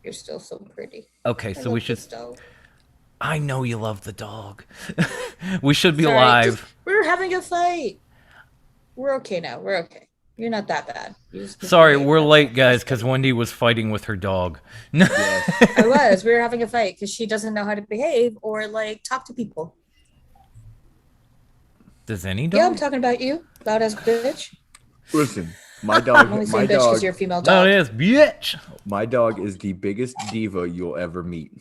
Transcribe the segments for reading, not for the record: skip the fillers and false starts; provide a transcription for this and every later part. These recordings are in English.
You're still so pretty. Okay, I so we love should. this dog. I know you love the dog. We should be Sorry, just live. we were having a fight. We're okay now. We're okay. You're not that bad. You just Sorry, misbehaved. we're That's late, all. guys, That's because good. Wendy was fighting with her dog. No. Yes. I was. We were having a fight because she doesn't know how to behave or like talk to people. Does any Yeah, I'm dog? talking about you, loud ass bitch. Listen, my I'm dog, only my saying bitch dog, because you're a female No, dog. it is, bitch. my dog is the biggest diva you'll ever meet.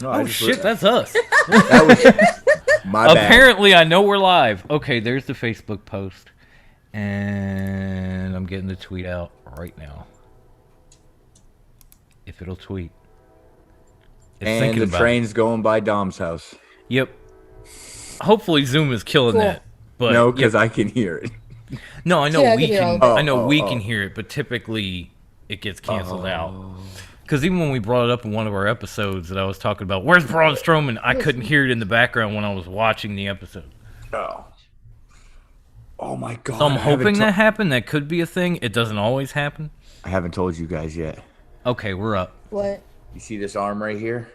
No, I Oh just- shit, that's us. that was my bad. Apparently, I know we're live. Okay, there's the Facebook post, and I'm getting the tweet out right now. If it'll tweet. It's And thinking the about train's going by Dom's house. it. Yep. Hopefully, Zoom is killing Cool. that. But No, because yep. I can hear it. No, I know Yeah, I we can hear can. all of it. I know we Oh. can hear it, but typically it gets canceled out. Because even when we brought it up in one of our episodes that I was talking about, where's Braun Strowman? I couldn't hear it in the background when I was watching the episode. Oh. Oh my god. So I'm I haven't hoping to- that happened. That could be a thing. It doesn't always happen. I haven't told you guys yet. Okay, we're up. What? You see this arm right here?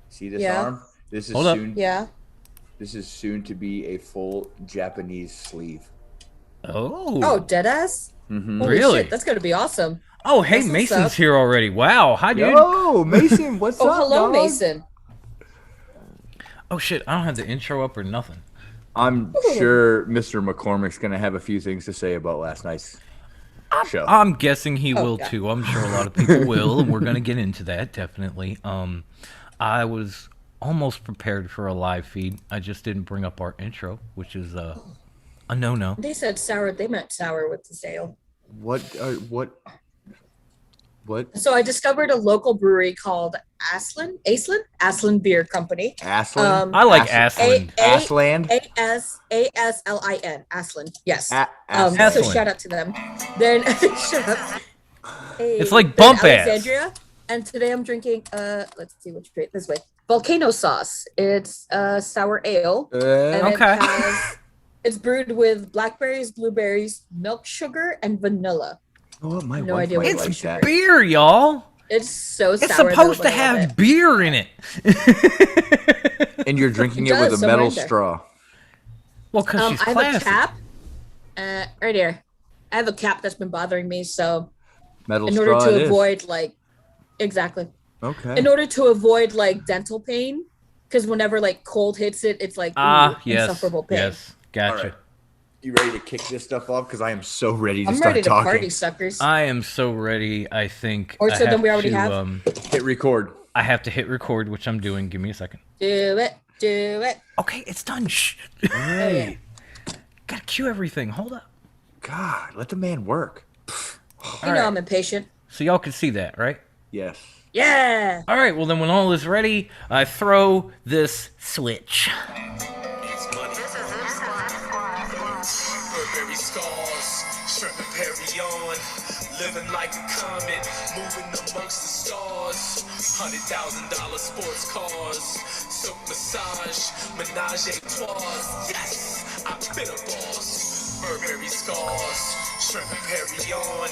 See this Yeah. arm? This is Hold up. soon. Yeah. This is soon to be a full Japanese sleeve. Oh. Oh, dead ass. Mm-hmm. Holy Really? shit, that's gonna be awesome. Oh, hey, That's what's Mason's up. here already. Wow. Hi, dude. Yo, Mason, what's Oh, up? hello, dog? Mason. Oh, shit. I don't have the intro up or nothing. I'm sure Mr. McCormick's gonna have a few things to say about last night's show. I'm guessing he will yeah. too. I'm sure a lot of people will, and we're gonna get into that definitely. I was almost prepared for a live feed. I just didn't bring up our intro, which is a no-no. They said sour. They meant sour with the sale. What? What? So I discovered a local brewery called Aslan Beer Company. Aslan? I like Aslan. Aslan. Aslin. Aslan. Yes. A- So Aslan. shout out to them. Then shut up. Hey, It's like then bump ass. Alexandria. And today I'm drinking let's see which drink this way. Volcano sauce. It's sour ale. And Okay. it's brewed with blackberries, blueberries, milk sugar, and vanilla. Oh, my No wife idea might what It's like that. beer, y'all. It's so It's sour. supposed to though, but I love have it. beer in it. And you're drinking It it with does, a metal somewhere in there. straw. Well, because she's I have classy. a cap. Right here. I have a cap that's been bothering me. So Metal in order straw to it is. avoid like exactly. Okay. In order to avoid like dental pain, because whenever like cold hits it, it's like Yes. insufferable pain. Yes. Gotcha. All right. You ready to kick this stuff off? Because I am so ready to I'm start ready to talking. party, suckers. I am so ready. I think. Or I so than we already to, have? Hit record. I have to hit record, which I'm doing. Give me a second. Do it. Okay, it's done. Shh. Yeah. Gotta cue everything. Hold up. God, let the man work. You know right. I'm impatient. So y'all can see that, right? Yes. Yeah. All right. Well, then when all is ready, I throw this switch. Burberry scars, shrimp and Perry on, living like a comet, moving amongst the stars. $100,000 sports cars, silk massage, menage a trois. Yes, I've been a boss. Burberry scars, shrimp and Perry on,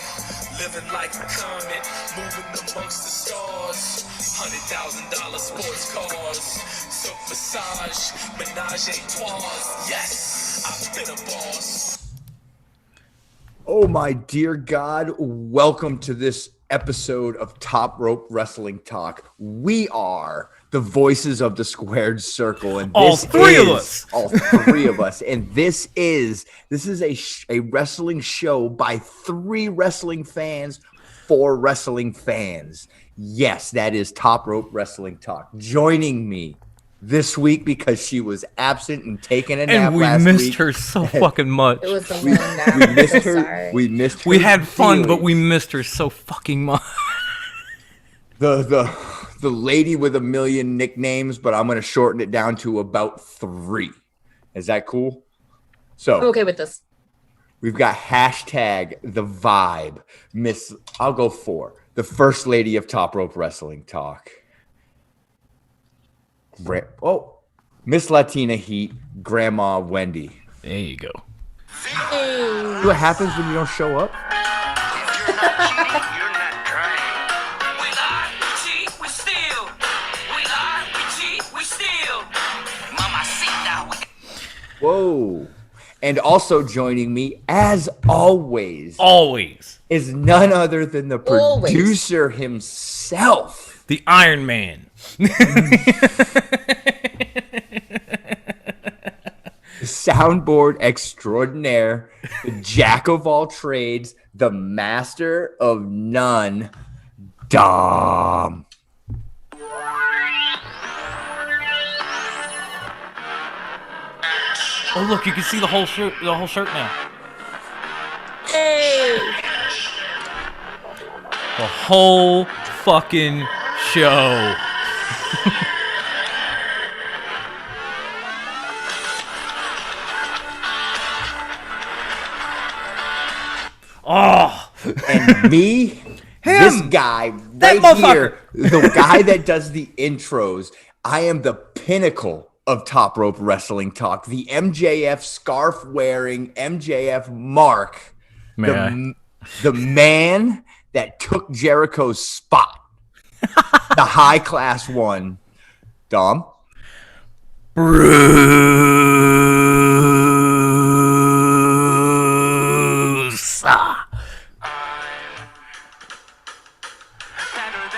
living like a comet, moving amongst the stars. $100,000 sports cars, silk massage, menage a trois. Yes, I've been a boss. Oh my dear God, welcome to this episode of Top Rope Wrestling Talk. We are the voices of the squared circle, and All this three of is- us. all three of us, and this is a wrestling show by three wrestling fans for wrestling fans. Yes, that is Top Rope Wrestling Talk. Joining me this week because she was absent and taking a nap And we last missed week. her so fucking much. It was a long nap. We missed I'm her. sorry. We missed her. We had fun, but we feelings. missed her so fucking much. the lady with a million nicknames, but I'm gonna shorten it down to about 3. Is that cool? So I'm okay with this. we've got hashtag the vibe. I'll go 4. The first lady of Top Rope Wrestling Talk. Miss Latina Heat, Grandma Wendy. There you go. Hey. See what happens when you don't show up? You're not trying. We lie, we cheat, we steal. We lie, we cheat, we steal. Mama, sit down. Whoa. And also joining me, as always, Always. is none other than the Always. producer himself. The Iron Man. The soundboard extraordinaire, the jack of all trades, the master of none, Dom. Oh, look, you can see the whole shirt now. Hey. The whole fucking show. Oh, And me, this guy That right here, motherfucker. the guy that does the intros, I am the pinnacle of Top Rope Wrestling Talk, the MJF scarf wearing MJF Mark, the man that took Jericho's spot, the high class one, Dom. Bruce. Ah. Better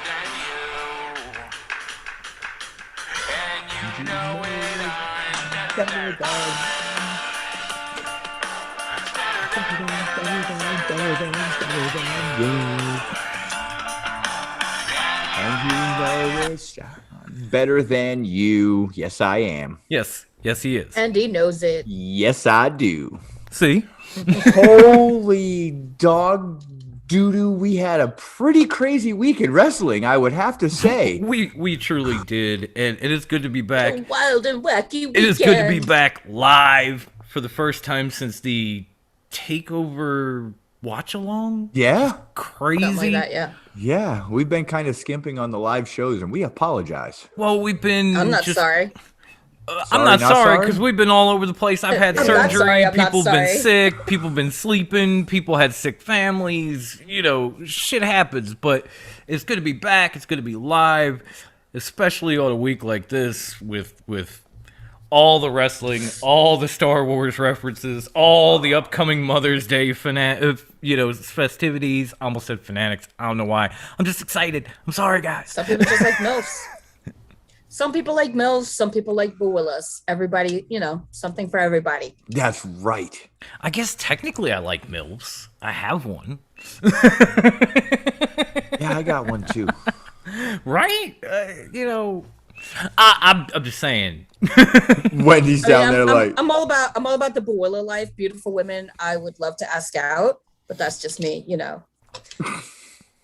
than you. And you know it, I'm better. And you know it's better than you. Yes, I am. Yes, he is. And he knows it. Yes, I do. See? Holy dog doo-doo. We had a pretty crazy week in wrestling, I would have to say. We truly did, and it is good to be back. A wild and wacky weekend. It is good to be back live for the first time since the Takeover watch along. Yeah, Crazy. Something like that, yeah. yeah. We've been kind of skimping on the live shows, and we apologize. Well, we've been. I'm not sorry. I'm not Not sorry sorry? because we've been all over the place. I've had I'm not surgery. sorry, I'm not People been sorry. sick. People been sleeping. People had sick families. You know, shit happens. But it's good to be back. It's good to be live, especially on a week like this with all the wrestling, all the Star Wars references, all the upcoming Mother's Day festivities. I almost said fanatics. I don't know why. I'm just excited. I'm sorry, guys. Some people just like MILFs. Some people like MILFs. Some people like Booillas. Everybody, something for everybody. That's right. I guess technically I like MILFs. I have one. Yeah, I got one too. Right? I'm just saying. Wendy's down there like, I'm all about the Booilla life. Beautiful women I would love to ask out, but that's just me,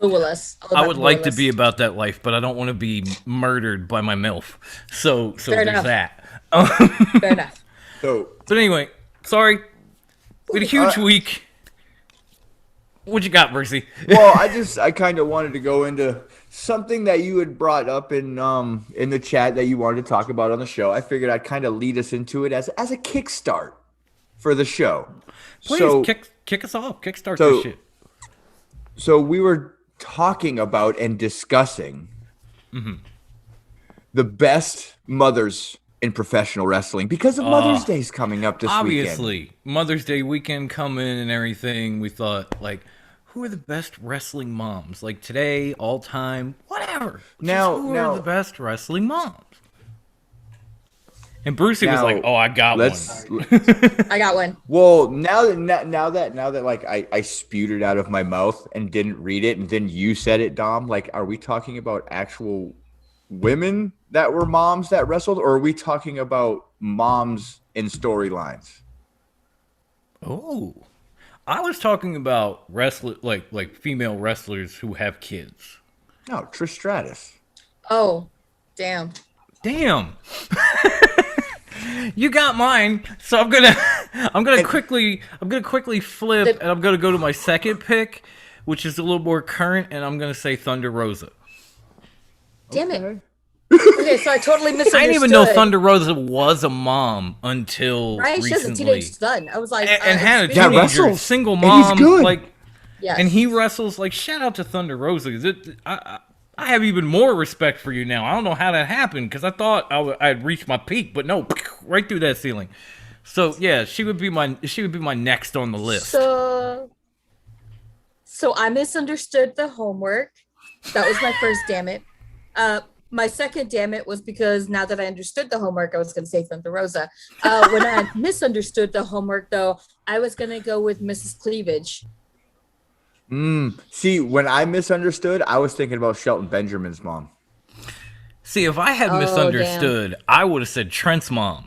Booillas. I would like to be about that life, but I don't want to be murdered by my MILF. So Fair there's enough. that. Fair enough. so But anyway, sorry. We had a huge week. What you got, Mercy? well, I kind of wanted to go into something that you had brought up in the chat that you wanted to talk about on the show. I figured I'd kind of lead us into it as a kickstart for the show. Please so, kick us off. Kickstart so- this shit. So we were talking about and discussing the best mothers in professional wrestling because of Mother's Day's coming up this weekend. Obviously, Mother's Day weekend coming and everything. We thought, like, who are the best wrestling moms? Like today, all time, whatever. Who are the best wrestling moms? And Brucey was like, "Oh, I got one." I got one. Well, now that like I spewed it out of my mouth and didn't read it, and then you said it, Dom. Like, are we talking about actual women that were moms that wrestled, or are we talking about moms in storylines? Oh, I was talking about like female wrestlers who have kids. No, Trish Stratus. Oh, damn. Damn. You got mine, so I'm gonna quickly flip, and I'm gonna go to my second pick, which is a little more current, and I'm gonna say Thunder Rosa. Damn it. Okay, so I totally misunderstood. I didn't even know Thunder Rosa was a mom until Right? She has a recently. teenage son. I was like, And had a excuse me? Yeah, teenager, wrestles. single And he's mom, good. like, Yes. and he wrestles. Like, shout out to Thunder Rosa. 'Cause I have even more respect for you now. I don't know how that happened because I thought I'd reached my peak, but no, right through that ceiling. So yeah, she would be my next on the list. So I misunderstood the homework. That was my first damn it. My second damn it was because now that I understood the homework, I was going to say Thunder Rosa. When I misunderstood the homework, though, I was going to go with Mrs. Cleavage. See, when I misunderstood, I was thinking about Shelton Benjamin's mom. See, if I had Oh, misunderstood, I would have said Trent's mom.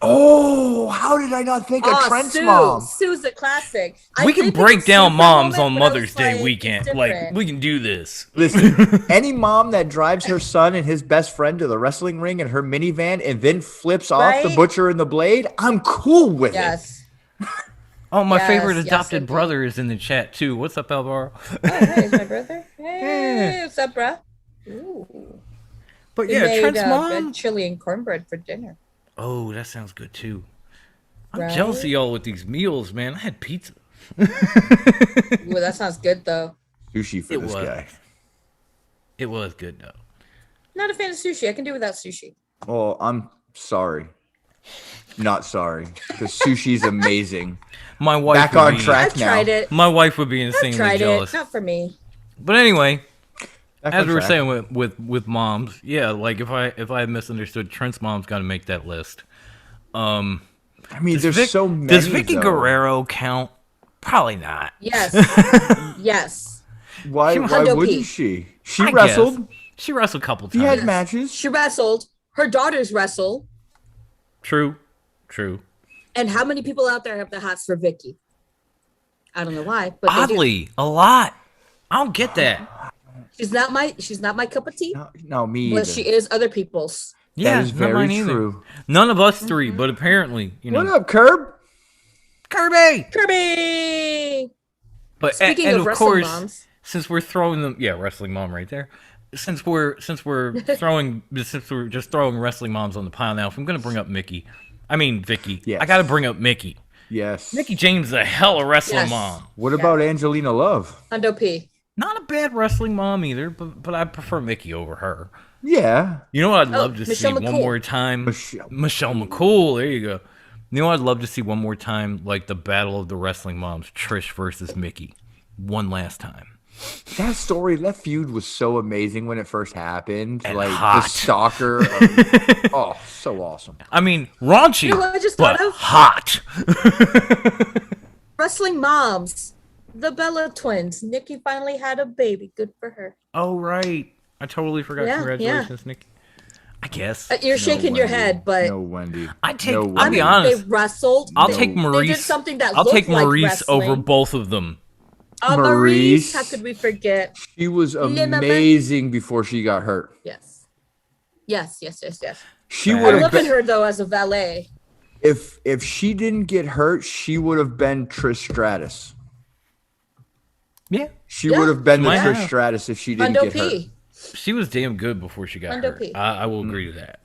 Oh, how did I not think of Trent's mom? Sue's a classic. We I can did think break of down Sue for a moms moment, on but I was Mother's Day like, weekend. it's Like, different. we can do this. Listen, any mom that drives her son and his best friend to the wrestling ring in her minivan and then flips off the Right? butcher and the blade, I'm cool with it. Yes. Oh, my Yes, favorite yes, adopted indeed. brother is in the chat too. What's up, Alvaro? Oh, hey, it's my brother. Hey, what's up, bruh? Ooh. But We yeah, made Trent's red mom. chili and cornbread for dinner. Oh, that sounds good too. I'm Right? jealous of y'all with these meals, man. I had pizza. Ooh, that sounds good though. Sushi for It this was. guy. It was good though. Not a fan of sushi. I can do without sushi. Oh, I'm sorry. Not sorry. Because sushi's amazing. My wife Back would on be, track. I've now. tried it. My wife would be I've insanely tried jealous. it. Not for me. But anyway, Back as on we were track. saying with moms, yeah, like if I had misunderstood, Trent's mom's got to make that list. I mean, there's so many. Does Vicky though. Guerrero count? Probably not. Yes. yes. Why Hundo P. wouldn't she? She I wrestled. guess. She wrestled a couple She had times. matches. She wrestled. Her daughters wrestle. True. And how many people out there have the hots for Vicky? I don't know why, but they do. Oddly, a lot. I don't get that. She's not my cup of tea, No, me but either. she is other people's. Yeah, that is not mine very either. true. None of us three, but apparently, you know, What up, Curb? Kirby. Kirby. But Speaking and of of wrestling course, moms. since we're throwing them, yeah, wrestling mom right there. Since we're just throwing wrestling moms on the pile now, if I'm gonna bring up Vicky, Yes. I gotta bring up Mickey. Yes. Mickey James is a hella wrestling Yes. mom. What about Angelina Love? Hundo P. Not a bad wrestling mom either, but I prefer Mickey over her. Yeah. You know what I'd love to Michelle see one McCool. more time? Michelle. Michelle McCool. There you go. You know what I'd love to see one more time? Like the Battle of the Wrestling Moms, Trish versus Mickey. One last time. That story, that feud was so amazing when it first happened. And like hot. the stalker. Oh, so awesome. I mean, raunchy, You know what I just but thought of? hot. Wrestling moms. The Bella twins. Nikki finally had a baby. Good for her. Oh, right. I totally forgot. Yeah, Congratulations, Nikki. I guess. You're shaking your Wendy. head, but No, Wendy. I'll Wendy. be honest. they wrestled. I'll They- take Maurice. They did something that I'll looked take like Maurice over wrestling. both of them. Maurice. Maurice. How could we forget? She was Remember? amazing before she got hurt. Yes. Yes. She Right. would I'm have looking been, her though as a valet. if she didn't get hurt, she would have been Trish Stratus. Yeah. She Yeah. would have been the Might Trish have. Stratus if she didn't Hundo get hurt. P. She was damn good before she got Hundo hurt. P. I will agree to that.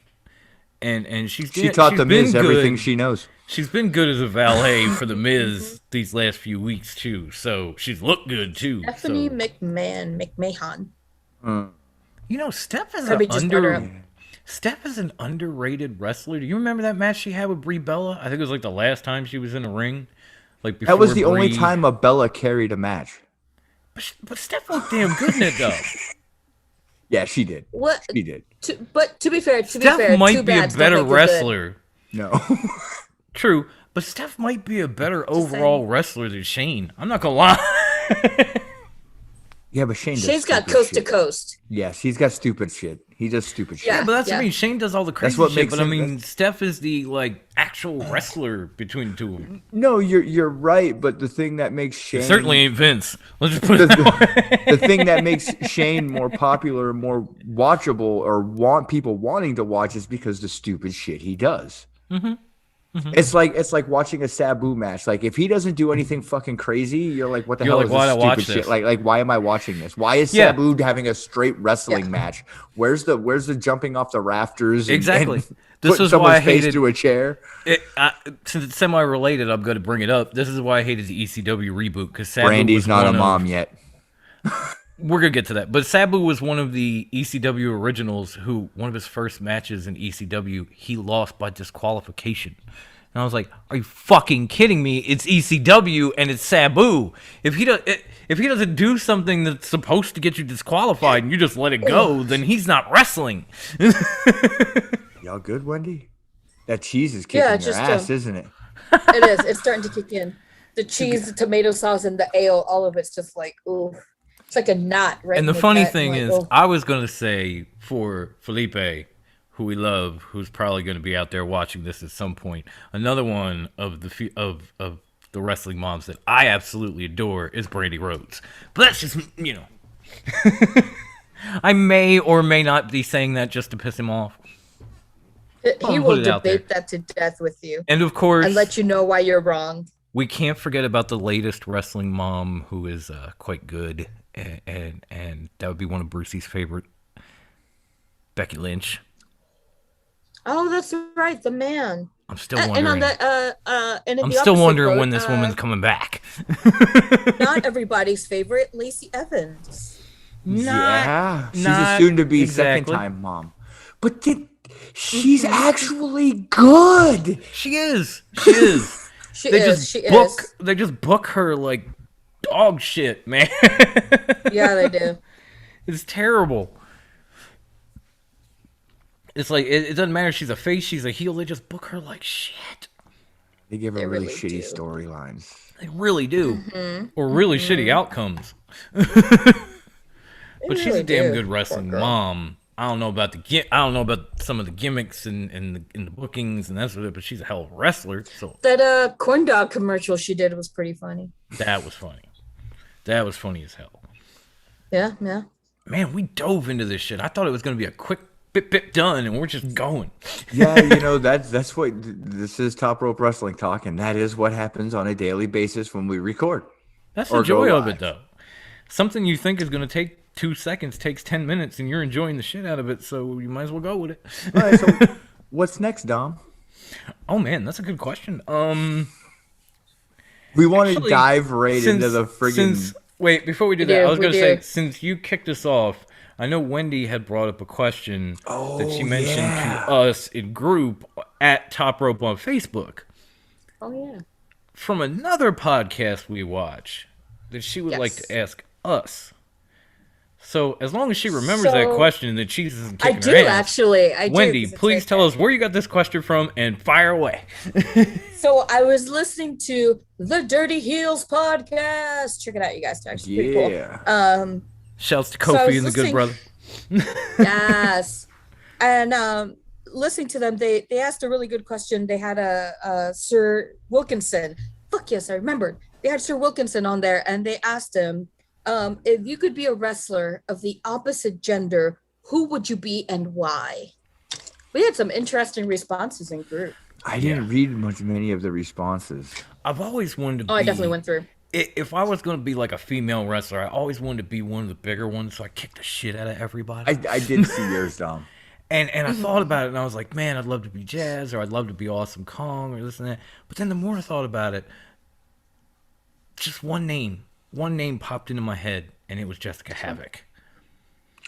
And She taught she's the been Miz everything good. she knows. She's been good as a valet for the Miz these last few weeks too. So she's looked good too. Stephanie So, McMahon. you know, Steph is Kirby just brought her up. Steph is an underrated wrestler. Do you remember that match she had with Brie Bella? I think it was like the last time she was in a ring. Like before That was the only Brie- time a Bella carried a match. But Steph looked damn good in it though. Yeah, she did. What? She did. But to be fair, Steph might too be a bad Steph better ain't good. wrestler. No. True, but Steph might be a better overall wrestler than Shane. I'm not gonna lie. Yeah, but Shane does Shane's got stupid coast to shit. coast. Yes, he's got stupid shit. He does stupid shit. Yeah. Yeah, but that's what yeah. I mean. Shane does all the crazy what shit, makes but I him- mean, Steph is the like actual wrestler between the two of them. No, you're right, but the thing that makes Shane Certainly ain't Vince. Let's just put it the, that way. the thing that makes Shane more popular, more watchable, or want people wanting to watch is because the stupid shit he does. It's like watching a Sabu match. Like if he doesn't do anything fucking crazy, you're like, what the You're hell like, is why'd I this watch stupid shit? this? Like why am I watching this? Why is Yeah. Sabu having a straight wrestling Yeah. match? Where's the jumping off the rafters? Exactly. And This putting is someone's why I face hated- through a chair. Since it's semi-related, I'm going to bring it up. This is why I hated the ECW reboot because Sabu Brandy's was not a one of- mom yet. We're gonna get to that, but Sabu was one of the ECW originals who one of his first matches in ECW he lost by disqualification, and I was like, "Are you fucking kidding me? It's ECW and it's Sabu. If he doesn't do something that's supposed to get you disqualified and you just let it go, then he's not wrestling." Y'all good, Wendy? That cheese is kicking Yeah, your just, ass, isn't it? It is. It's starting to kick in. The cheese, the tomato sauce, and the ale, all of it's just like, ooh. It's like a knot, right? And in the funny gut. thing Like, is, oh. I was gonna say for Felipe, who we love, who's probably gonna be out there watching this at some point, another one of the wrestling moms that I absolutely adore is Brandy Rhodes. But that's just I may or may not be saying that just to piss him off. He I'll will put it out debate that to death with you And of course, and let you know why you're wrong. we can't forget about the latest wrestling mom who is quite good, and that would be one of Brucey's favorite, Becky Lynch. Oh, that's right, the man. I'm still And wondering. on that, and in I'm the still opposite wondering road, when this woman's coming back. not everybody's favorite, Lacey Evans. Yeah, she's a not soon-to-be exactly. second-time mom, but she's actually good. She is. She is. She they is. just She book. is. They just book her like dog shit, man. Yeah, they do. It's terrible. It's like it doesn't matter if she's a face, she's a heel. They just book her like shit. They give her They really really shitty do. storylines. They really do, or really shitty outcomes. They But she's really a damn do. good Poor wrestling girl. mom. I don't know about I don't know about some of the gimmicks and the bookings and that sort of it, but she's a hell of a wrestler. So That corn dog commercial she did was pretty funny. that was funny. That was funny as hell. Yeah, yeah. Man, we dove into this shit. I thought it was going to be a quick bip done, and we're just going. Yeah, that's what this is. Top Rope Wrestling Talk, and that is what happens on a daily basis when we record. That's Or the joy go of live. it, though. Something you think is going to take 2 seconds takes 10 minutes, and you're enjoying the shit out of it, so you might as well go with it. All right, so what's next, Dom? Oh man, that's a good question. We want to Actually, dive right into the friggin' Wait, before we do We that, do, I was we going to say, do. since you kicked us off, I know Wendy had brought up a question that she Oh, mentioned yeah. to us in group at Top Rope on Facebook Oh yeah. from another podcast we watch that she would like Yes. to ask us. So as long as she remembers that So- question, that she isn't I kicking do her ass. actually. I do, Wendy, 'cause it's please right tell there. us where you got this question from and fire away. So I was listening to the Dirty Heels podcast. Check it out, you guys. It's actually pretty cool. Yeah. Shouts to So I Kofi was and the Good listening- Brother. Yes. And listening to them, they asked a really good question. They had a Sir Wilkinson. Fuck yes, I remembered. They had Sir Wilkinson on there, and they asked him, if you could be a wrestler of the opposite gender, who would you be and why? We had some interesting responses in group. I didn't read many of the responses. I've always wanted to be. Oh, I definitely went through. If I was going to be like a female wrestler, I always wanted to be one of the bigger ones, so I kicked the shit out of everybody. I did see yours, Dom. And I thought about it, and I was like, man, I'd love to be Jazz, or I'd love to be Awesome Kong, or this and that. But then the more I thought about it, just one name popped into my head, and it was Jessica Havoc.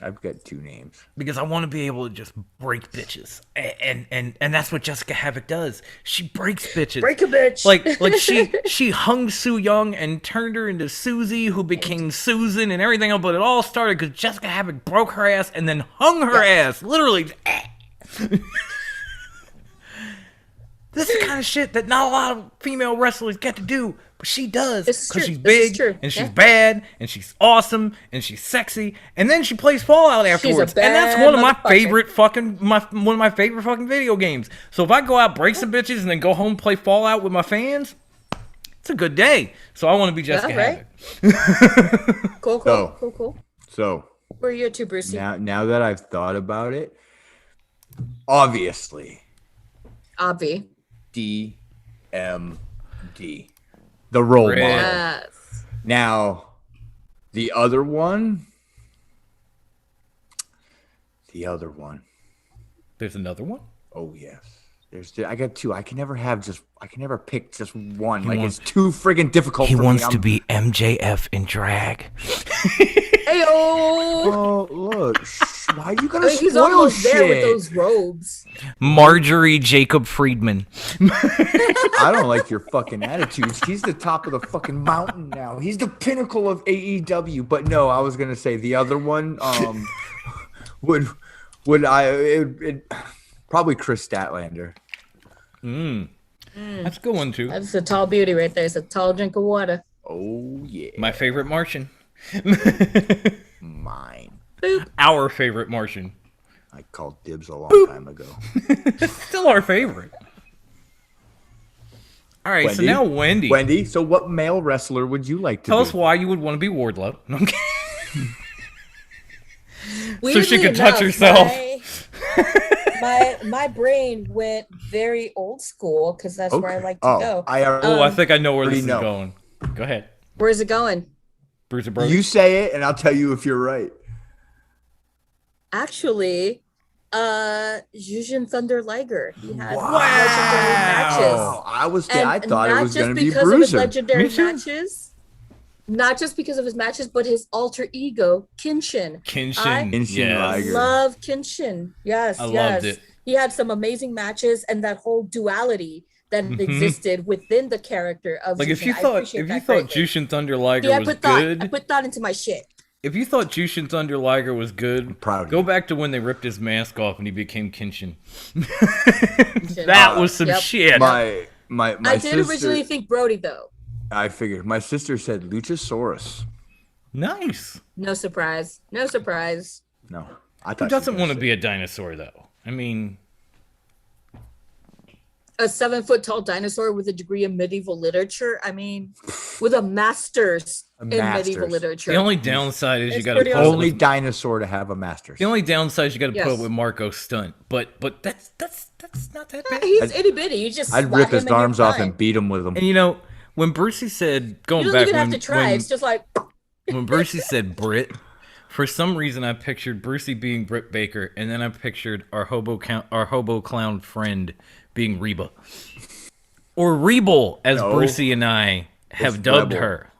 I've got two names. Because I want to be able to just break bitches, and that's what Jessica Havoc does. She breaks bitches. Break a bitch. Like she hung Sue Young and turned her into Susie, who became Susan and everything else. But it all started because Jessica Havoc broke her ass and then hung her ass, literally. This is the kind of shit that not a lot of female wrestlers get to do, but she does This is because true. she's This is big true. and she's Yeah. bad and she's awesome and she's sexy, and then she plays Fallout afterwards, and that's bad one of my motherfucker. favorite one of my favorite fucking video games. So if I go out, break some bitches, and then go home and play Fallout with my fans, it's a good day. So I want to be Jessica right. Havoc. Cool. So- Cool. So Where are you at too, Brucey? now that I've thought about it, obviously, Obvi. DMD, the role Red. model. Yes. Now, the other one. There's another one. Oh yes. I got two. I can never pick just one. He like wants- it's too friggin' difficult for me. be MJF in drag. Heyo. Oh, look. Why you gotta He's spoil almost shit? there with those robes. Marjorie Jacob Friedman. I don't like your fucking attitudes. He's the top of the fucking mountain now. He's the pinnacle of AEW. But no, I was gonna say the other one. Probably Chris Statlander. That's a good one too. That's a tall beauty right there. It's a tall drink of water. Oh yeah, My favorite Martian. mine. Our favorite Martian. I called dibs a long time ago. Still our favorite. All right, so Wendy? now Wendy. Wendy, so what male wrestler would you like to Tell be? us why you would want to be Wardlow. No, I'm kidding. Weirdly she could touch enough, herself. My brain went very old school because that's where I like to go. I think I know where this is know. going. Go ahead. Where's it going? Bruiser Brody. You say it, and I'll tell you if you're right. Actually, Jushin Thunder Liger. He had Wow. legendary matches. Oh, I And thought it not was just going to be because of his Bruiser. legendary Me too. matches. Not just because of his matches, but his alter ego, Kenshin. Kenshin. Kenshin yes. Liger. Love Kenshin. Yes, I yes. loved it. He had some amazing matches, and that whole duality that existed within the character of Like if Jushin. you I thought appreciate that greatly. Jushin Thunder Liger Yeah, I was put thought. good, I put thought into my shit. if you thought Jushin Thunder Liger was good, proud of go you. back to when they ripped his mask off and he became Kenshin. That was some Yep. shit. My I did sister, originally think Brody though. I figured. My sister said Luchasaurus. Nice. No surprise. No surprise. No, I thought Who she doesn't was want to gonna be a dinosaur though? I mean, A 7-foot tall dinosaur with a degree in medieval literature. I mean, with a master's in medieval master's. literature. the only downside is you It's got to pretty put awesome. up only with, dinosaur to have a master's. the only downside is you got to put Yes. up with Marco Stunt. But that's not that bad. He's itty bitty. You just I'd slap rip him his and you're arms off fine. and beat him with them. And you know, when Brucey said going You don't back even when, have to try. when, It's just like when Brucey said Brit, for some reason I pictured Brucey being Britt Baker, and then I pictured our hobo clown friend being Reba. Or Rebel, as No. Brucey and I have It's dubbed Rebel. her.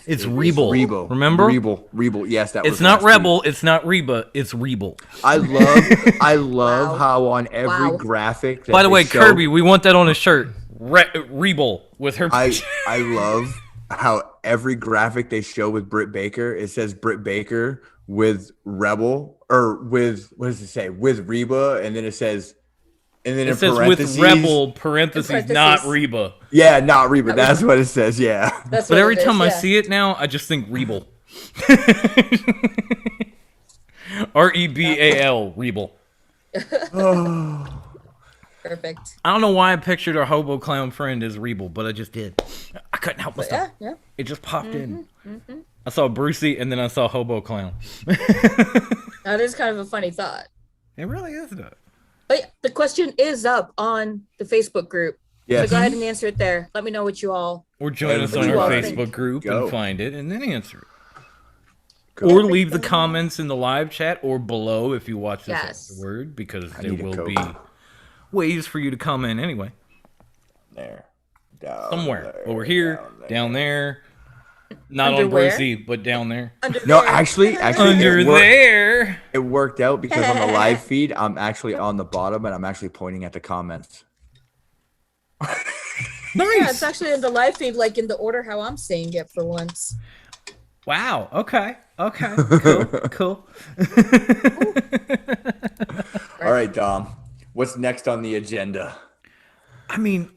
It's Rebel. Rebel. Remember? Rebel. Yes, that was It's not last week. Rebel, it's not Reba, it's Rebel. I love Wow. how on every Wow. graphic. That By the they way, show, Kirby, we want that on a shirt. Rebel with her. I love how every graphic they show with Britt Baker, it says Britt Baker with Rebel or with what does it say? With Reba, and then it says, and then it in says parentheses, with Rebel, parentheses, not parentheses. Reba. Yeah, not Reba. That's what it says. Yeah. that's But what every it is, time I yeah. see it now, I just think Rebel. Rebal, Rebel. Perfect. I don't know why I pictured our hobo clown friend as Rebel, but I just did. I couldn't help myself. Yeah. It just popped in. I saw Brucey and then I saw hobo clown. That is kind of a funny thought. It really is though. But yeah, the question is up on the Facebook group. Yes. So go ahead and answer it there. Let me know what you all. Or join us What on do you our all Facebook think? group Go. and find it and then answer it. Go. Or leave the comments in the live chat or below if you watch this Yes. afterward, because there need a will Coke. be ways for you to comment anyway. There. Down Somewhere. there, Over here, down there. Not on Underwear? Brucey, but down there. Under No, there. actually, Under it worked, there. it worked out because on the live feed, I'm actually on the bottom and I'm actually pointing at the comments. Yeah, Nice. it's actually in the live feed, like in the order how I'm seeing it for once. Wow. Okay. Okay. Cool. Cool. All right, Dom. What's next on the agenda? I mean,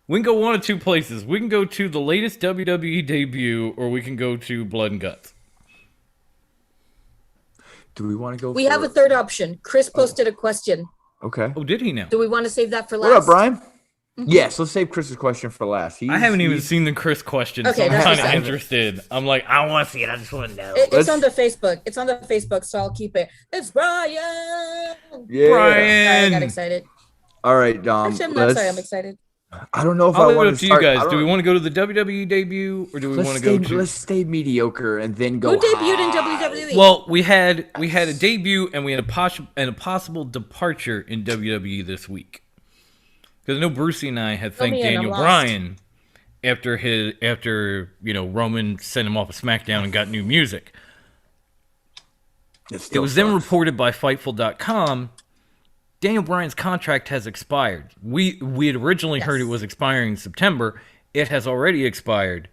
we can go one of two places. We can go to the latest WWE debut, or we can go to Blood and Guts. Do we want to go? We have a third option. Chris posted a question. Okay. Oh, did he now? Do we want to save that for last? What up, Brian? Yes, let's save Chris's question for last. I haven't even he's- seen the Chris question, Okay, so I'm that's kind of fine. interested. I'm like, I want to see it. I just want to know. It's Let's- on the Facebook. It's on the Facebook, so I'll keep it. It's Brian. Yeah. Sorry, I got Brian. excited. All right, Actually, I'm not sorry. I'm excited. I don't know if I'll I leave it want up to to start. you I guys. Do we don't- want to go to the WWE debut, or do we want to go to? Let's stay mediocre and then go. Who debuted in high. WWE? Well, we had a debut and we had a possible departure in WWE this week. Because I know Brucey and I had thanked me in, I'm Daniel lost. Bryan after Roman sent him off of SmackDown and got new music. It It was then reported by Fightful.com. Daniel Bryan's contract has expired. We had originally heard it was expiring in September. It has already expired,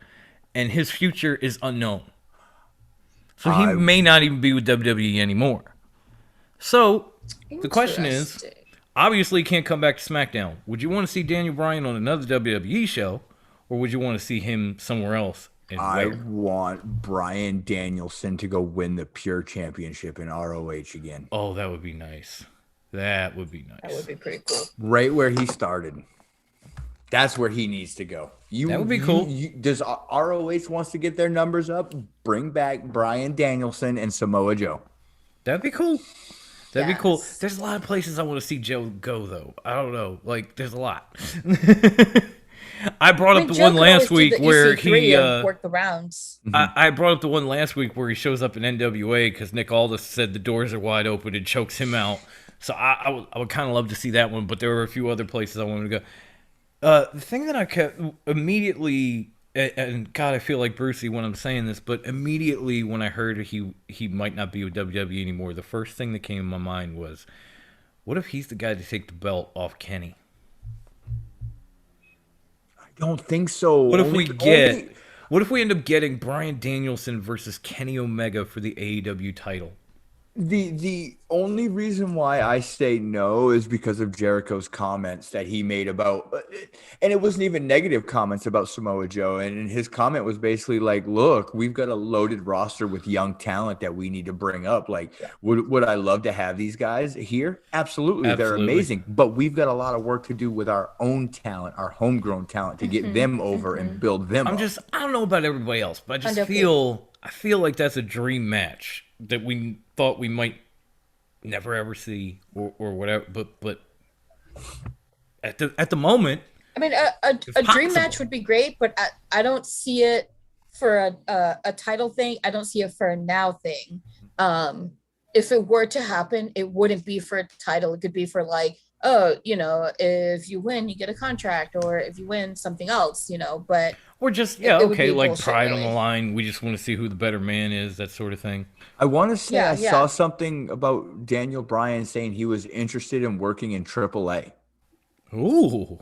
and his future is unknown. So he may not even be with WWE anymore. So the question is, Interesting. obviously he can't come back to SmackDown. Would you want to see Daniel Bryan on another WWE show, or would you want to see him somewhere else? And I where? want Bryan Danielson to go win the Pure Championship in ROH again, Oh, that would be nice. That would be That nice. would be pretty cool. right where he started. That's where he needs to go. That would be cool. Does ROH wants to get their numbers up? Bring back Bryan Danielson and Samoa Joe. That'd be cool. That'd be cool. Yes. There's a lot of places I want to see Joe go, though. I don't know. Like, there's a lot. I brought up the Joe one could last always do week the where EC3 he. and work the rounds. I brought up the one last week where he shows up in NWA because Nick Aldis said the doors are wide open and chokes him out. So I would kind of love to see that one, but there were a few other places I wanted to go. The thing that I kept immediately, and God, I feel like Brucey when I'm saying this, but immediately when I heard he might not be with WWE anymore, the first thing that came in my mind was, what if he's the guy to take the belt off Kenny? I don't think so. What if Only- what if we end up getting Bryan Danielson versus Kenny Omega for the AEW title? The only reason why I say no is because of Jericho's comments that he made about, and it wasn't even negative comments about Samoa Joe. And his comment was basically like, "Look, we've got a loaded roster with young talent that we need to bring up. Like, would I love to have these guys here? Absolutely, they're Absolutely. amazing. But we've got a lot of work to do with our own talent, our homegrown talent, to get them over and build them up." I don't know about everybody else, but I just Understood. I feel like that's a dream match that we thought we might never ever see or whatever. But at the moment, I mean, a dream possible. match would be great, but I don't see it for a title thing. I don't see it for a now thing. If it were to happen, it wouldn't be for a title. It could be for like, oh, if you win, you get a contract, or if you win something else, but or just it would okay, be like bullshit, pride on really. the line. We just want to see who the better man is, that sort of thing. I want to say Yeah, I yeah. saw something about Daniel Bryan saying he was interested in working in AAA. Ooh,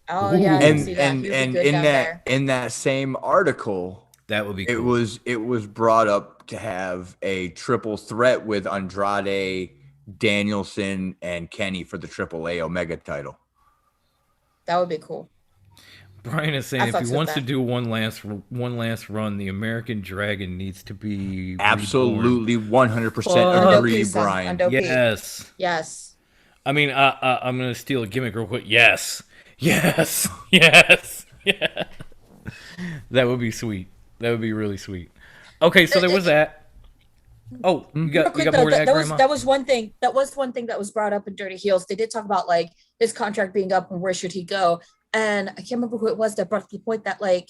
oh yeah, I can And see that. and He'd be and good in down that there. in that same article, that would be cool. it was brought up to have a triple threat with Andrade, Danielson, and Kenny for the AAA Omega title. That would be cool. Brian is saying I if fucks he with wants to that. do one last run, the American Dragon needs to be reborn. Absolutely, 100% Fuck. agree, Son, Brian. Ando P. Yes. Yes. I mean, I'm gonna steal a gimmick real quick. Yes, yes, yes, yeah. That would be sweet. That would be really sweet. Okay, so there was that. Oh, you Real got quick, more though, to add, that was Grandma? that was one thing. That was one thing that was brought up in Dirty Heels. They did talk about like his contract being up and where should he go. And I can't remember who it was that brought up the point that like,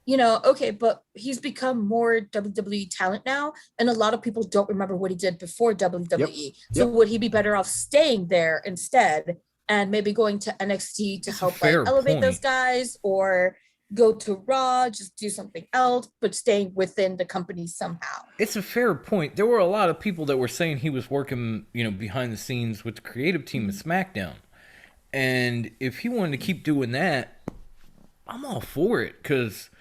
okay, but he's become more WWE talent now, and a lot of people don't remember what he did before WWE. So Yep. would he be better off staying there instead and maybe going to NXT to help like fair elevate those point. guys, or go to Raw, just do something else, but staying within the company somehow? It's a fair point. There were a lot of people that were saying he was working, behind the scenes with the creative team at SmackDown. And if he wanted to keep doing that, I'm all for it. Because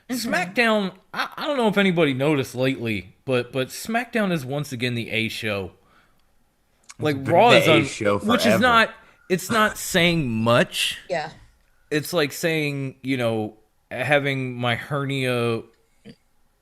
SmackDown, I don't know if anybody noticed lately, but SmackDown is once again the A show. Like been Raw the is A on, show which is forever. it's not saying much. Yeah. It's like saying, having my hernia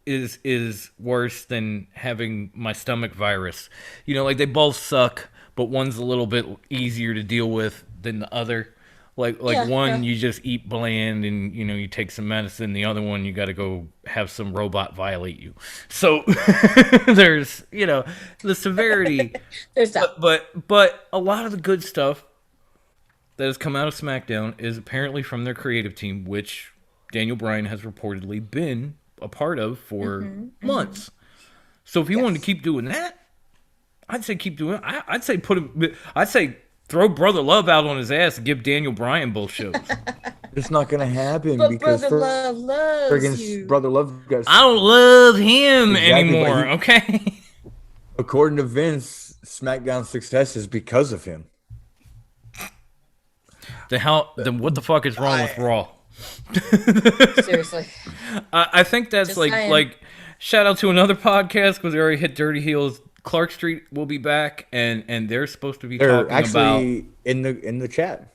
is worse than having my stomach virus. Like they both suck, but one's a little bit easier to deal with than the other. Like Yeah, one yeah. you just eat bland and you take some medicine. The other one you got to go have some robot violate you. So there's the severity. There's that. But a lot of the good stuff that has come out of SmackDown is apparently from their creative team, which Daniel Bryan has reportedly been a part of for months. So if he wanted to keep doing that, I'd say keep doing it. I'd say throw Brother Love out on his ass and give Daniel Bryan both shows. It's not gonna happen But because Brother Love loves you. Brother Love got. I don't love him Exactly, but anymore, he- okay? According to Vince, SmackDown's success is because of him. Then what the fuck is wrong with Raw? Seriously. I think that's Just like saying. shout out to another podcast because they already hit Dirty Heels. Clark Street will be back, and they're supposed to be They're talking about. actually in the chat.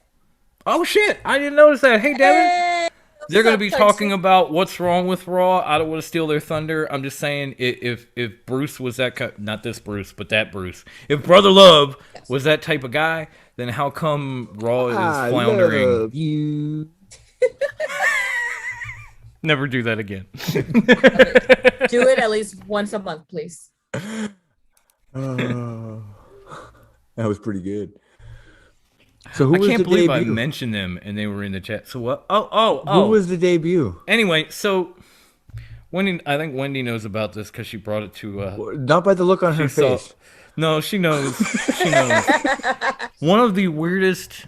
Oh shit! I didn't notice that. Hey, Devin. Hey, They're going to what's be up, Clark talking about what's wrong with Raw. I don't want to steal their thunder. I'm just saying, if Bruce was that not this Bruce, but that Bruce, if Brother Love was that type of guy, then how come Raw is floundering? Love you. Never do that again. Do it at least once a month, please. Oh, that was pretty good. So who I was can't the believe I debut? mentioned them and they were in the chat. So what? Oh. Who was the debut? Anyway, so Wendy, I think Wendy knows about this because she brought it to. Not by the look on her saw- face. No, she knows. She knows. One of the weirdest.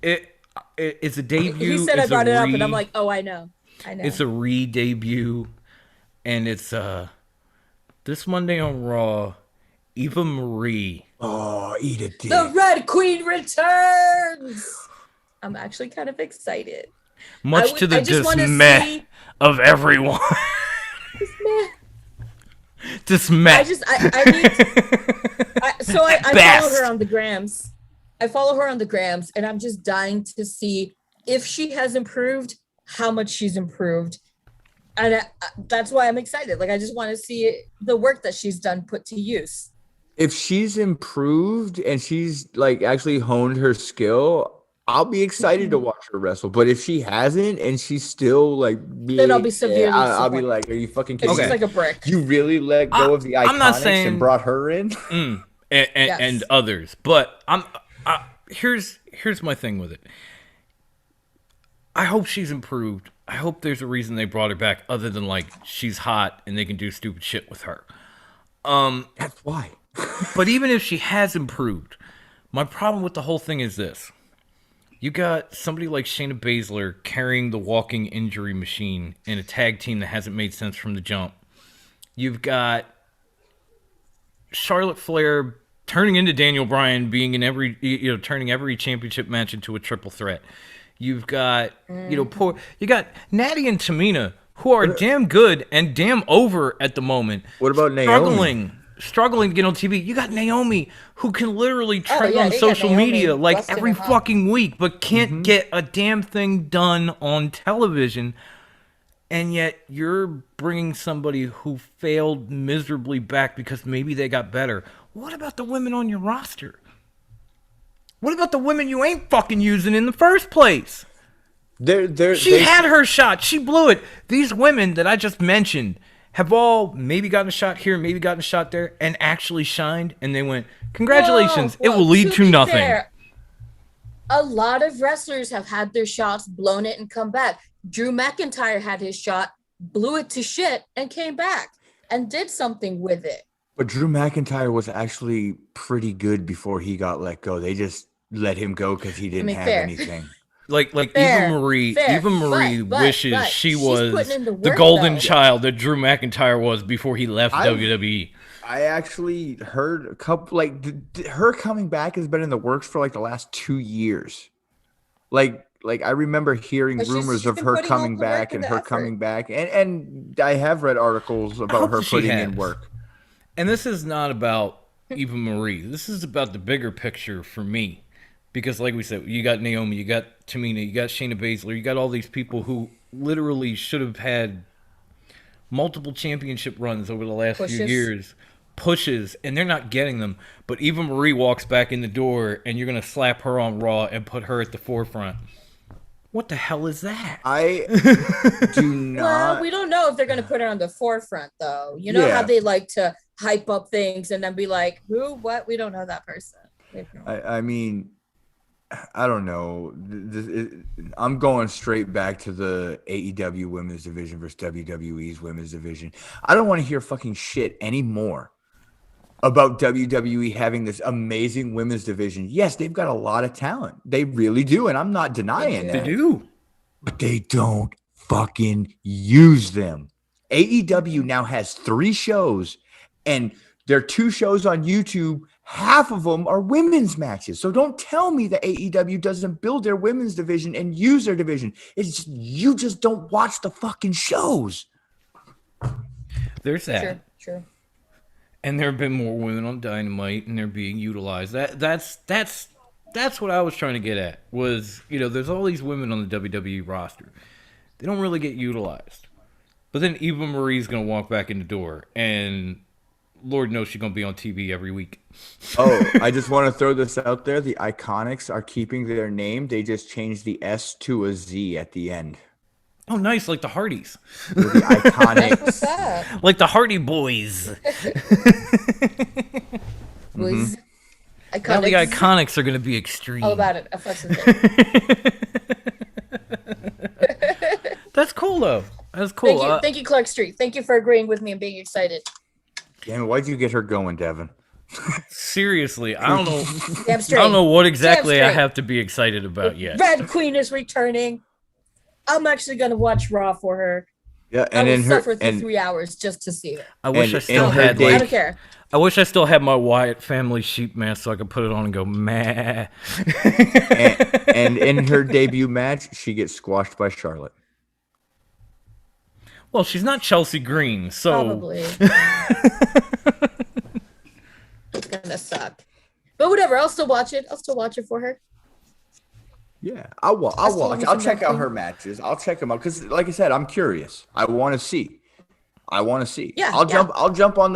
It's a debut. He said I it's a brought it up, and re- I'm like, oh, I know. It's a re-debut, and it's this Monday on Raw. Eva Marie. Oh, eat a dick. The Red Queen returns. I'm actually kind of excited. Much I to the just wanna dismay see- of everyone. Meh. Dismay. I need. I follow Best. her on the grams. I follow her on the grams, and I'm just dying to see if she has improved, how much she's improved, and that's why I'm excited. Like I just want to see the work that she's done put to use. If she's improved and she's like actually honed her skill, I'll be excited to watch her wrestle. But if she hasn't and she's still like, Then I'll be severely I'll be disappointed. like, are you fucking It's kidding just me? like a brick. You really let go of the Iconics I'm not saying- and brought her in? And others. But here's my thing with it. I hope she's improved. I hope there's a reason they brought her back other than like she's hot and they can do stupid shit with her. That's why. But even if she has improved, my problem with the whole thing is this. You got somebody like Shayna Baszler carrying the walking injury machine in a tag team that hasn't made sense from the jump. You've got Charlotte Flair turning into Daniel Bryan, being in turning every championship match into a triple threat. You've got, you got Natty and Tamina, who are damn good and damn over at the moment. What about Naomi? Struggling to get on TV. You got Naomi, who can literally trend yeah, on you got social Naomi media like busting every it hot. fucking week, but can't get a damn thing done on television. And yet you're bringing somebody who failed miserably back because maybe they got better. What about the women on your roster? What about the women you ain't fucking using in the first place? She had her shot. She blew it. These women that I just mentioned have all maybe gotten a shot here, maybe gotten a shot there, and actually shined. And they went, congratulations, it will lead to be nothing. fair, a lot of wrestlers have had their shots, blown it, and come back. Drew McIntyre had his shot, blew it to shit, and came back and did something with it. But Drew McIntyre was actually pretty good before he got let go. They just let him go because he didn't have fair. anything. Like Fair, Eva Marie fair, but wishes she she's was putting in the the work, golden though. child that Drew McIntyre was before he left WWE. I actually heard a couple her coming back has been in the works for like the last 2 years. Like I remember hearing But rumors she's of been her putting all coming the work back and and the her effort. coming back, and I have read articles about hope her she putting has. in work. And this is not about Eva Marie. This is about the bigger picture for me. Because like we said, you got Naomi, you got Tamina, you got Shayna Baszler, you got all these people who literally should have had multiple championship runs over the last few Pushes. years. Pushes, and they're not getting them. But Eva Marie walks back in the door, and you're going to slap her on Raw and put her at the forefront. What the hell is that? I do not. Well, we don't know if they're going to put her on the forefront, though. You know Yeah. how they like to hype up things and then be like, who, what? We don't know that person. We have no- I mean, I don't know. I'm going straight back to the AEW women's division versus WWE's women's division. I don't want to hear fucking shit anymore about WWE having this amazing women's division. Yes, they've got a lot of talent. They really do, and I'm not denying They They that. do. But they don't fucking use them. AEW now has 3 shows, and their 2 shows on YouTube. Half of them are women's matches. So don't tell me that AEW doesn't build their women's division and use their division. It's just, you just don't watch the fucking shows. There's that. True. And there have been more women on Dynamite, and they're being utilized. That's what I was trying to get at. Was, there's all these women on the WWE roster. They don't really get utilized. But then Eva Marie's gonna walk back in the door, and Lord knows she's gonna be on TV every week. Oh, I just want to throw this out there. The Iconics are keeping their name. They just changed the S to a Z at the end. Oh, nice, like the Hardys, They're the What's Iconics. that? like the Hardy Boys. Was Now the Iconics. Iconics are gonna be extreme. All about it. I fucks with it. That's cool though. That's cool. Thank you, Clark Street. Thank you for agreeing with me and being excited. Damn it, why'd you get her going, Devin? Seriously, I don't know. Damn I straight. don't know what exactly I straight. have to be excited about yet. Red Queen is returning. I'm actually gonna watch Raw for her. Yeah, I and will in her suffer through and 3 hours just to see her. I wish And I still in her had day- I don't care. I wish I still had my Wyatt family sheep mask so I could put it on and go meh. and in her debut match, she gets squashed by Charlotte. Well, she's not Chelsea Green, so Probably. It's gonna suck. But whatever, I'll still watch it. I'll still watch it for her. Yeah, I'll watch. I'll check out her matches. I'll check them out because, like I said, I'm curious. I want to see. Yeah, I'll yeah. jump on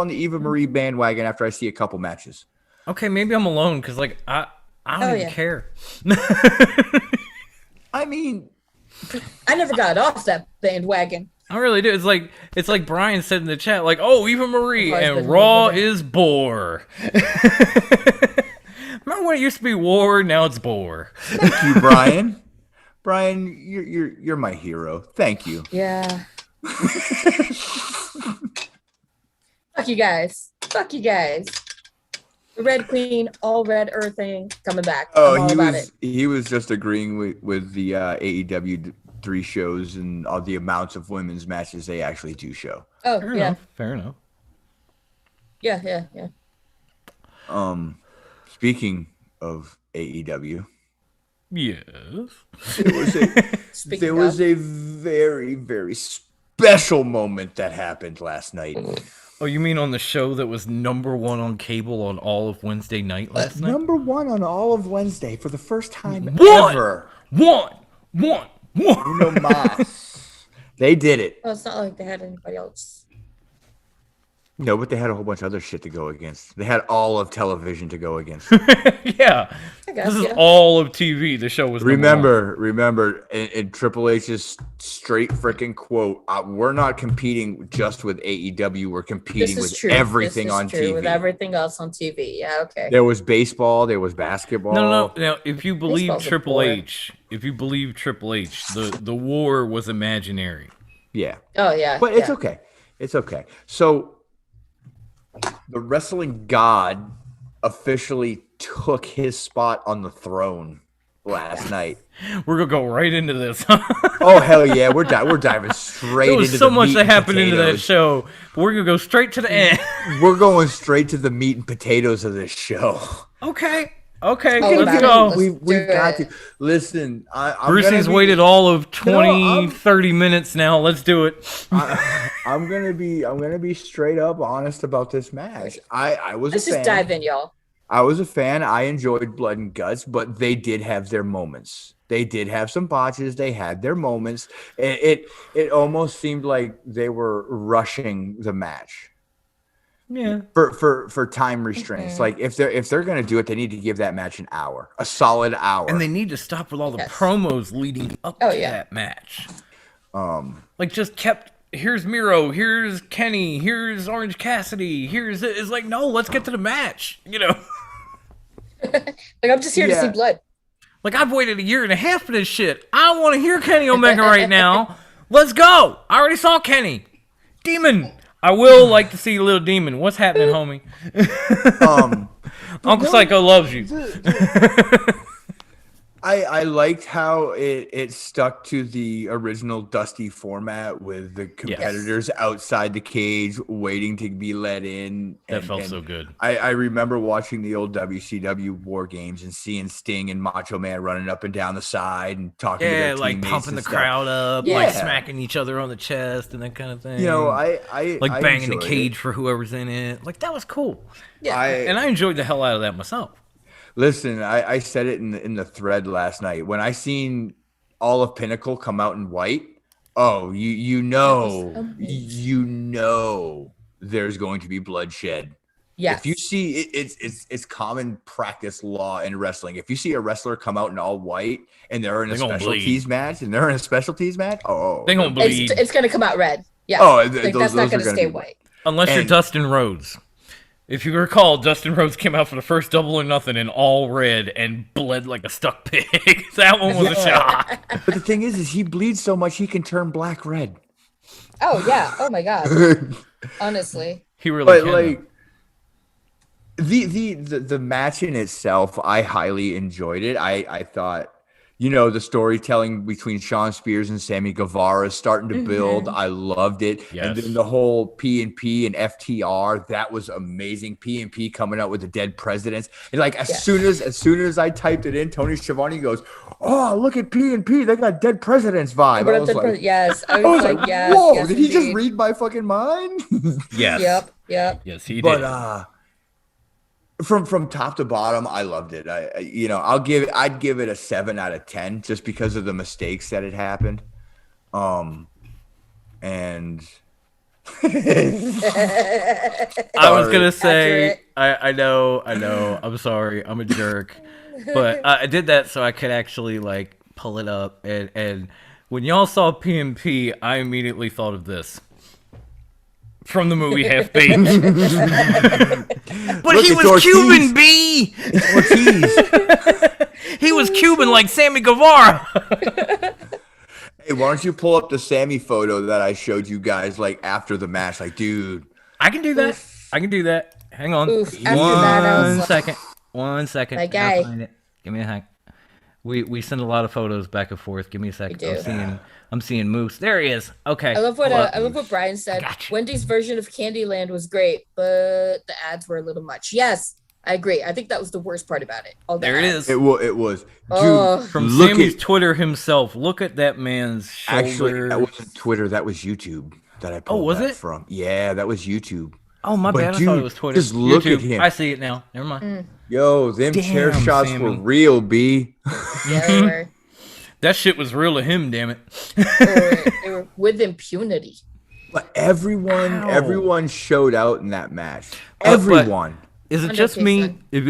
the Eva Marie bandwagon after I see a couple matches. okay, maybe I'm alone because like I don't Oh, even yeah. care. I mean, I never got off that bandwagon. I really do. It's like Brian said in the chat, like, oh, Eva Marie I've always and been Raw over there. is Boar. Remember when it used to be War? Now it's Boar. thank you, Brian. Brian, you're my hero. Thank you. Yeah. Fuck you guys. Fuck you guys. The Red Queen, all red earthing, coming back. I'm Oh, all about it. he was just agreeing with the AEW 3 shows and all the amounts of women's matches they actually do show. Oh, Fair yeah. enough. Fair enough. Yeah. Speaking of AEW, Yes. Speaking there of, was a very, very special moment that happened last night. Oh, you mean on the show that was #1 on cable on all of Wednesday night last night? Number 1 on all of Wednesday for the first time One! ever. One. No mas. They did it. well, it's not like they had anybody else. No, but they had a whole bunch of other shit to go against. They had all of television to go against. Yeah. I guess, This is yeah. all of TV. The show was Remember, in Triple H's straight freaking quote, we're not competing just with AEW. We're competing This is with true. everything This is on true TV. with everything else on TV. Yeah, okay. There was baseball. There was basketball. No. Now, if you believe Baseball's a Triple bore. H, the war was imaginary. Yeah. Oh yeah. But it's yeah. okay. It's okay. So the wrestling god officially took his spot on the throne last night. We're gonna go right into this. Oh hell yeah, we're diving straight There was into so the much meat that and happened into that potatoes. show. But we're gonna go straight to the end. We're going straight to the meat and potatoes of this show. Okay, Oh, let's about go. it. We've do got it. to listen. I'm Brucey's gonna be- waited all of 20, I'm- 30 minutes now. Let's do it. I'm gonna be straight up honest about this match. I was Let's a fan. just dive in, y'all. I was a fan. I enjoyed Blood and Guts, but they did have their moments. They did have some botches. They had their moments. It almost seemed like they were rushing the match Yeah. for time restraints. Mm-hmm. Like if they're gonna do it, they need to give that match an hour, a solid hour. And they need to stop with all the Yes. promos leading up Oh, to yeah. that match. Like just kept. Here's Miro. Here's Kenny. Here's Orange Cassidy. It's like no. Let's get to the match. Like I'm just here to see Yeah. blood. Like, I've waited a year and a half for this shit. I want to hear Kenny Omega right now. Let's go. I already saw Kenny. Demon. I will like to see Little Demon. What's happening, homie? Uncle Psycho loves you. I liked how it stuck to the original Dusty format with the competitors outside the cage waiting to be let in. That felt so good. I remember watching the old WCW War Games and seeing Sting and Macho Man running up and down the side and talking to Yeah, their like teammates pumping and the stuff. crowd up, Yeah. like smacking each other on the chest and that kind of thing. You know, I like banging the enjoyed cage it. for whoever's in it. Like, that was cool. Yeah. And I enjoyed the hell out of that myself. Listen, I said it in the thread last night when I seen all of Pinnacle come out in white. Oh, you know there's going to be bloodshed. Yes. If you see it's common practice law in wrestling. If you see a wrestler come out in all white and they're in a They gonna specialties match, They gonna bleed. It's gonna come out red. Yeah. Oh, Like, those that's not are gonna gonna stay be white. Unless you're And- Dustin Rhodes. If you recall, Dustin Rhodes came out for the first Double or Nothing in all red and bled like a stuck pig. That one was a shock. But the thing is he bleeds so much he can turn black red. Oh yeah. Oh my god. Honestly. He really But can. like the match in itself, I highly enjoyed it. I thought, you know, the storytelling between Shawn Spears and Sammy Guevara is starting to build. I loved it. Yes. And then the whole P&P and FTR, that was amazing. P&P coming out with the dead presidents. And like as soon as I typed it in, Tony Schiavone goes, "Oh, look at P&P. They got dead presidents vibe." I was like, Yes. I I was was like, like, yes. whoa, yes, did he just indeed. read my fucking mind? yes. Yep. Yes, he But did. from top to bottom, I loved it. I'd give it a 7 out of 10 just because of the mistakes that had happened. And I was gonna say, Accurate. I know, I'm sorry, I'm a jerk, but I did that so I could actually like pull it up, and when y'all saw PMP, I immediately thought of this from the movie Half Baked. But Look, he it's was Ortiz. Cuban, B. Ortiz. He was Cuban like Sammy Guevara. Hey, why don't you pull up the Sammy photo that I showed you guys like after the match? Like, dude, I can do that. I can do that. Hang on. Oof. After that, I was like, 1 second. My I'll guy. find it. Give me a hack. We send a lot of photos back and forth. Give me a second. We do. I'm seeing Moose. There he is. Okay. I love what Hold up. I love what Brian said. got you. Wendy's version of Candyland was great, but the ads were a little much. Yes, I agree. I think that was the worst part about it. All the There it ads. is. it was. Dude, Oh. From look Sammy's at, Twitter himself. Look at that man's shoulder. actually, that wasn't Twitter. That was YouTube that I pulled was that it? from. Yeah, that was YouTube. Oh, my But bad. I thought dude, it was Twitter. just look at YouTube. him. I see it now. Never mind. Yo, them chair Damn, shots Sammy. were real, B. Yeah, they were. That shit was real to him, damn it. They were with impunity. But everyone showed out in that match. But- Everyone. Is it just me? 100%. If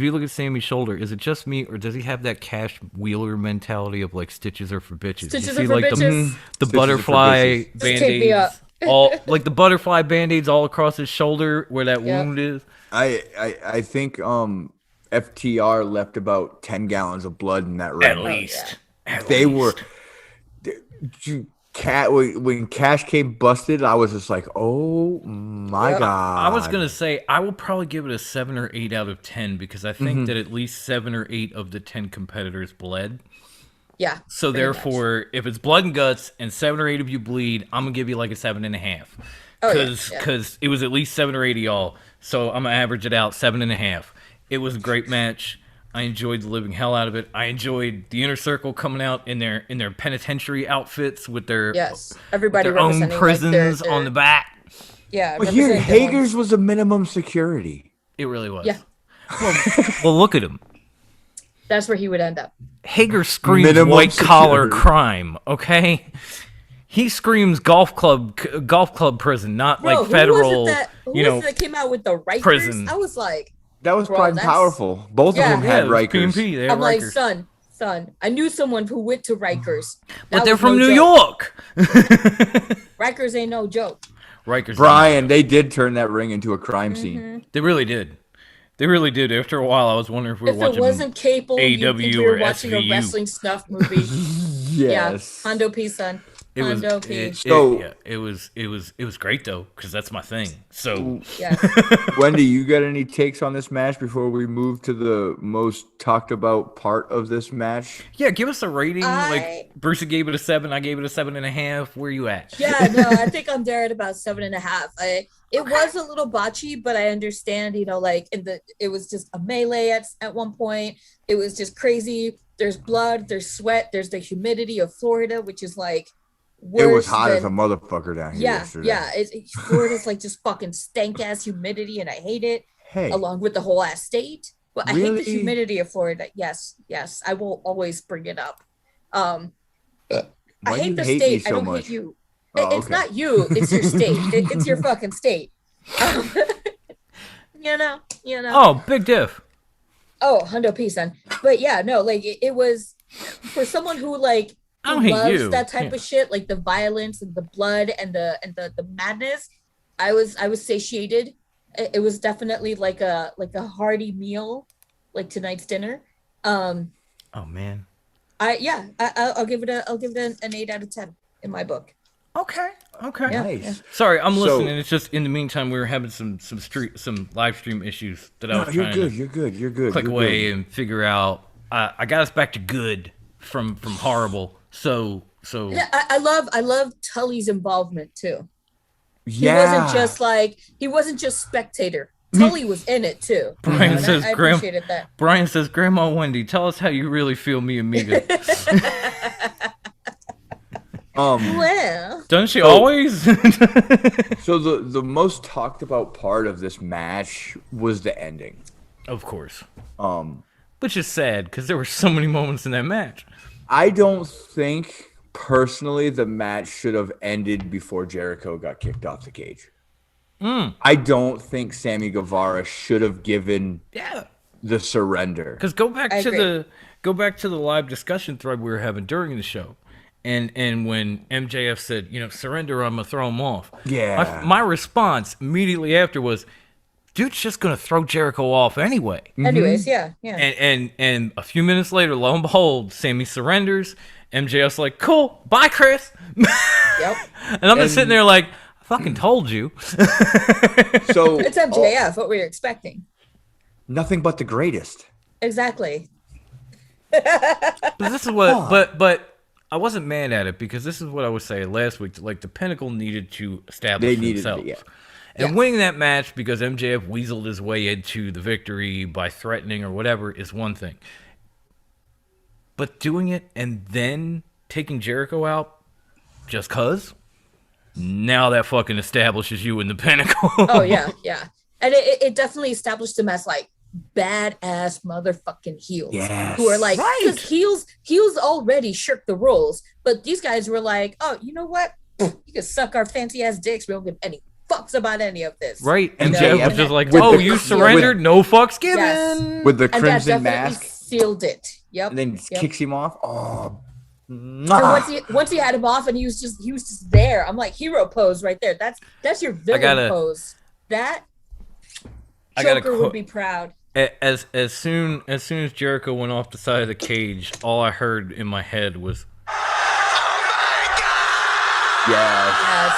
you look at Sammy's shoulder, is it just me, or does he have that Cash Wheeler mentality of like stitches are for bitches? Stitches you are see for like bitches. the Stitches are for butterfly bitches. Just take me band-aids, up. all like the butterfly band-aids all across his shoulder where that Yep. wound is. I think FTR left about 10 gallons of blood in that ring. At least. At They least. were when Cash came busted, I was just like, oh my god. I was gonna say I will probably give it a 7 or 8 out of 10 because I think that at least 7 or 8 of the 10 competitors bled. Yeah. So pretty much. therefore, if it's blood and guts and 7 or 8 of you bleed, I'm gonna give you like a 7.5. Oh, yeah, Because it was at least 7 or 8 of y'all. So I'm gonna average it out 7.5. It was a great match. I enjoyed the living hell out of it. I enjoyed the Inner Circle coming out in their penitentiary outfits with their Yes. Everybody their own representing, prisons like, their, on the back. Yeah. But here, representing their own- Hager's was a minimum security. It really was. Yeah. Well, look at him. That's where he would end up. Hager screams Minimum white collar security. crime. Okay, he screams golf club prison, not Bro, like federal. Who was it that came out with the Rikers? prison. I was like, That was Bro, Pride and that's- Powerful. Both Yeah. of them had it was Rikers. PMP, they had I'm like, Rikers. son. I knew someone who went to Rikers. But That they're was from no New joke. York. Rikers ain't no joke. Rikers. Brian, they did turn that ring into a crime scene. They really did. They really did. After a while, I was wondering if we were If it watching wasn't cable, you'd think AEW we were or watching a SVU. wrestling snuff movie. Yes. Yeah, Hondo P, son. It was Hondo P. it was great though, because that's my thing. So Yeah. Wendy, you got any takes on this match before we move to the most talked about part of this match? yeah, give us a rating. I- Like Bruce gave it a 7, I gave it a 7.5. Where you at? Yeah, no, I think I'm there at about 7.5. It was a little botchy, but I understand, like it was just a melee at one point. It was just crazy. There's blood, there's sweat, there's the humidity of Florida, which is like worse. It was hot than, as a motherfucker down here yesterday. Florida's like just fucking stank ass humidity, and I hate it. Hey, Along with the whole ass state. But I hate Really? the humidity of Florida. Yes, I will always bring it up. I why do hate you the hate me state. I so don't much? hate you. Oh, It's okay. not you. It's your state. It's your fucking state. You know. Oh, big diff. Oh, Hundo P, son. But yeah, no, like it was for someone who like I don't hate loves you. that type Yeah. of shit, like the violence and the blood and the madness. I was satiated. It was definitely like a hearty meal, like tonight's dinner. Oh man. I'll give it an 8 out of 10 in my book. Okay. Yeah. Nice. Sorry, I'm So- listening. It's just in the meantime we were having some live stream issues that I No, was you're trying good. to You're good. You're good. click you're away good. and figure out. I got us back to good from horrible. So Yeah, I love Tully's involvement too. Yeah. He wasn't just spectator. Tully was in it too. Brian And says, I "Graham." appreciated that. Grandma Wendy, tell us how you really feel, me amiga. Well, Doesn't she always? So the most talked about part of this match was the ending. Of course. Um, Which is sad because there were so many moments in that match. I don't think personally the match should have ended before Jericho got kicked off the cage. I don't think Sammy Guevara should have given Yeah. the surrender. Because go back I to agree. the live discussion thread we were having during the show, and when MJF said, surrender, I'm gonna throw him off. Yeah. My response immediately after was, dude's just gonna throw Jericho off anyway. anyways, yeah. And a few minutes later, lo and behold, Sammy surrenders. MJF's like, cool, bye, Chris. Yep. And I'm just sitting there like, I fucking told you. So It's MJF. What were you expecting? nothing but the greatest. Exactly. But this is what, but I wasn't mad at it because this is what I was saying last week. Like the Pinnacle needed to establish They needed themselves. yeah. And Yeah. winning that match because MJF weaseled his way into the victory by threatening or whatever is one thing. But doing it and then taking Jericho out just cause, now that fucking establishes you in the Pinnacle. Oh yeah. And it definitely established him as like badass motherfucking heels. Yes. Who are like, Right. because heels already shirked the rules, but these guys were like, oh, you know what? You can suck our fancy ass dicks. We don't give any fucks about any of this. Right? And MJF they- was just like, with oh, the- you with- surrendered? No fucks given. Yes. With the And that crimson definitely mask, sealed it. Yep. and then Yep. kicks him off. Oh, And once he had him off and he was just there. I'm like, hero pose right there. That's your villain gotta- pose. That I gotta Joker quote- would be proud. As soon as Jericho went off the side of the cage, all I heard in my head was, yes.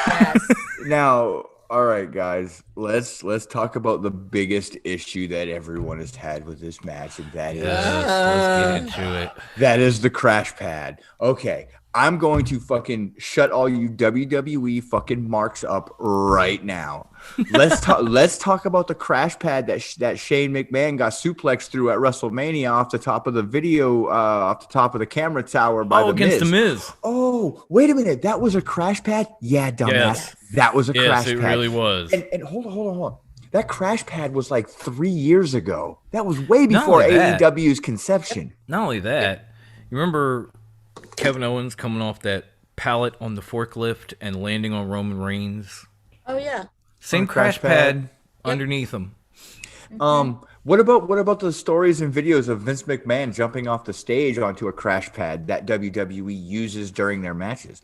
Yes. Now, all right, guys, let's talk about the biggest issue that everyone has had with this match, and that let's get into it. that is the crash pad. Okay, I'm going to fucking shut all you WWE fucking marks up right now. Let's talk about the crash pad that Shane McMahon got suplexed through at WrestleMania off the top of the video, off the top of the camera tower by Oh, the against Miz. the Miz. Oh, wait a minute, that was a crash pad? Yeah, dumbass. Yes. That was a Yes, crash it pad. really was. And hold on. That crash pad was like 3 years ago. That was way before only that- AEW's conception. Not only that, you remember Kevin Owens coming off that pallet on the forklift and landing on Roman Reigns? Oh yeah. Same On crash crash pad pad. underneath him. What about the stories and videos of Vince McMahon jumping off the stage onto a crash pad that WWE uses during their matches?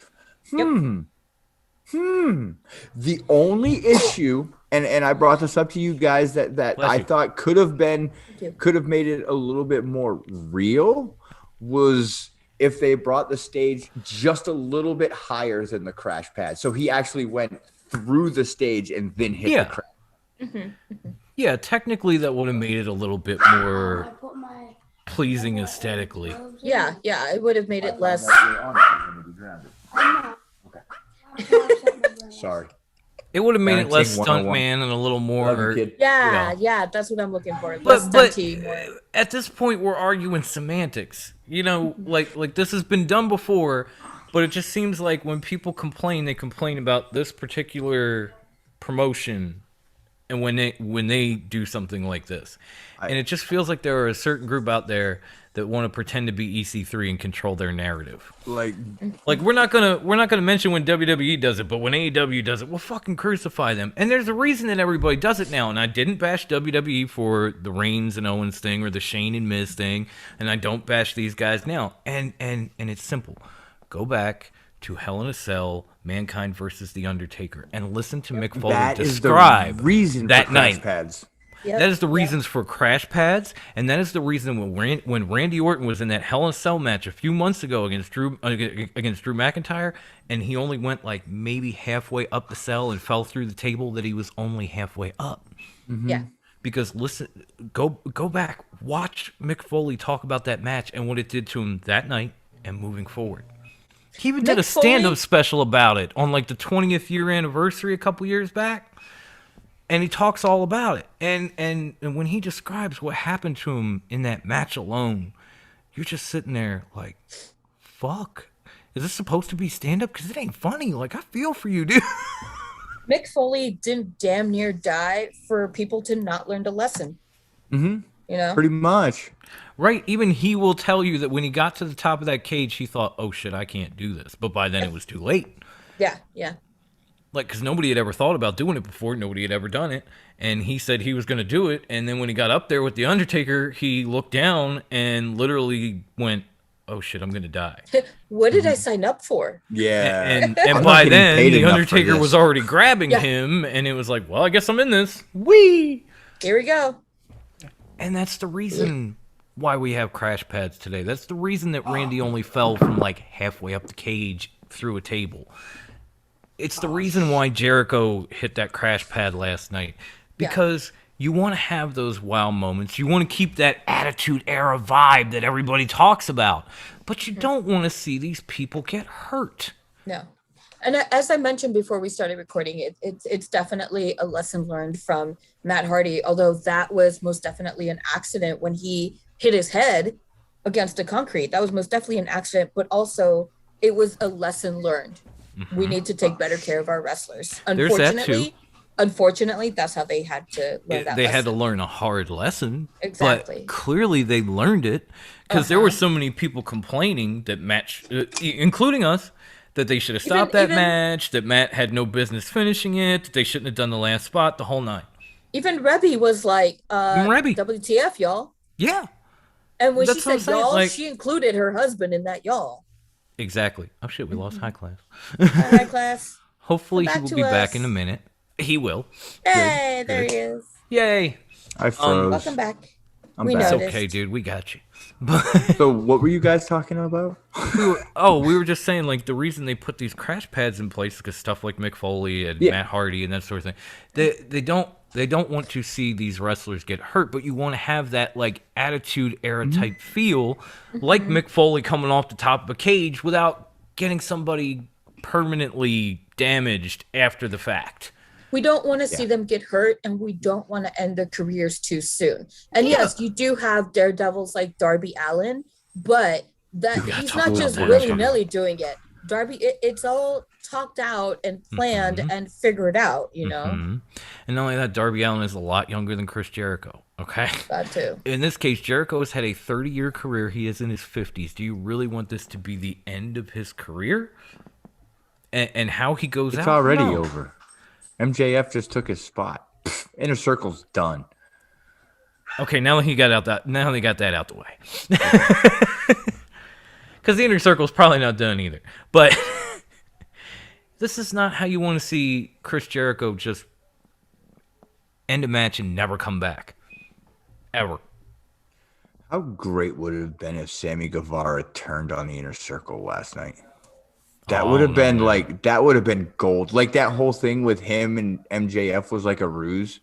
The only issue and I brought this up to you guys that Bless I you. thought you. could have made it a little bit more real was if they brought the stage just a little bit higher than the crash pad. So he actually went through the stage and then hit Yeah. the crash. Yeah, technically that would have made it a little bit more pleasing aesthetically. Yeah, it would have made it less. Sorry. It would have made it less Parenting 101. stuntman and a little Love you, more. kid. Yeah, you know. that's what I'm looking for. Less But stunty, more. at this point, we're arguing semantics. You know, like this has been done before, but it just seems like when people complain, they complain about this particular promotion, and when they do something like this, and it just feels like there are a certain group out there that want to pretend to be EC3 and control their narrative. Like Like we're not gonna mention when WWE does it, but when AEW does it, we'll fucking crucify them. And there's a reason that everybody does it now. And I didn't bash WWE for the Reigns and Owens thing or the Shane and Miz thing, and I don't bash these guys now. And it's simple. Go back to Hell in a Cell, Mankind versus The Undertaker, and listen to Mick Foley that is describe the reason that for crash night. pads. Yep, That is the yep. reasons for crash pads, and that is the reason when Randy Orton was in that Hell in a Cell match a few months ago against Drew McIntyre, and he only went like maybe halfway up the cell and fell through the table that he was only halfway up. Yeah. Because listen, go back, watch Mick Foley talk about that match and what it did to him that night and moving forward. He even did Mick a stand-up Foley- special about it on like the 20th year anniversary a couple years back. And he talks all about it. And when he describes what happened to him in that match alone, you're just sitting there like, fuck. Is this supposed to be stand-up? Because it ain't funny. Like, I feel for you, dude. Mick Foley didn't damn near die for people to not learn the lesson. Mm-hmm. You know? Pretty much. Right? Even he will tell you that when he got to the top of that cage, he thought, oh shit, I can't do this. But by then it was too late. Yeah. Like, because nobody had ever thought about doing it before. Nobody had ever done it. And he said he was going to do it. And then when he got up there with The Undertaker, he looked down and literally went, oh shit, I'm going to die. What did I sign up for? Yeah. And I'm by not getting then, paid The enough for Undertaker this. was already grabbing Yeah. him. And it was like, well, I guess I'm in this. Whee! Here we go. And that's the reason why we have crash pads today. That's the reason that Randy only fell from like halfway up the cage through a table. It's the reason why Jericho hit that crash pad last night. Because you want to have those wow moments. You want to keep that Attitude Era vibe that everybody talks about. But you don't want to see these people get hurt. No. And as I mentioned before we started recording, it's definitely a lesson learned from Matt Hardy, although that was most definitely an accident when he hit his head against the concrete. That was most definitely an accident, but also it was a lesson learned. We need to take better care of our wrestlers. There's that too. Unfortunately, that's how they had to learn that They had to lesson. learn a hard lesson. Exactly. But clearly they learned it because there were so many people complaining that match, including us, that they should have stopped that even- match, that Matt had no business finishing it, that they shouldn't have done the last spot, the whole nine. Even Rebby was like, Rebby. WTF, y'all. Yeah, And when That's she what I'm said saying, y'all, like- she included her husband in that y'all. exactly. Oh shit, we lost high class. All right, class. Hopefully Come he back will to be back us. in a minute. He will. Hey, there he is. Yay. I froze. Welcome back. I'm We back. It's noticed. okay, dude. We got you. So what were you guys talking about? We were just saying, like, the reason they put these crash pads in place because stuff like Mick Foley and Yeah. Matt Hardy and that sort of thing. They don't want to see these wrestlers get hurt, but you want to have that like Attitude Era type feel, like Mick Foley coming off the top of a cage without getting somebody permanently damaged after the fact. We don't want to see them get hurt, and we don't want to end their careers too soon. And Yeah. yes, you do have daredevils like Darby Allin, but that We gotta he's talk not about just that. willy-nilly doing it. Darby, it's all talked out and planned and figured out, you know. Mhm. And not only that, Darby Allin is a lot younger than Chris Jericho. Okay. That too. In this case, Jericho has had a 30-year career. He is in his 50s. Do you really want this to be the end of his career? And how he goes It's out? already No. over. MJF just took his spot. Pfft, Inner Circle's done. Okay, now that he got out that now they got that out the way. Because the Inner Circle's probably not done either. But this is not how you want to see Chris Jericho just end a match and never come back. Ever. How great would it have been if Sammy Guevara turned on the Inner Circle last night? That would have been that would have been gold. Like that whole thing with him and MJF was like a ruse.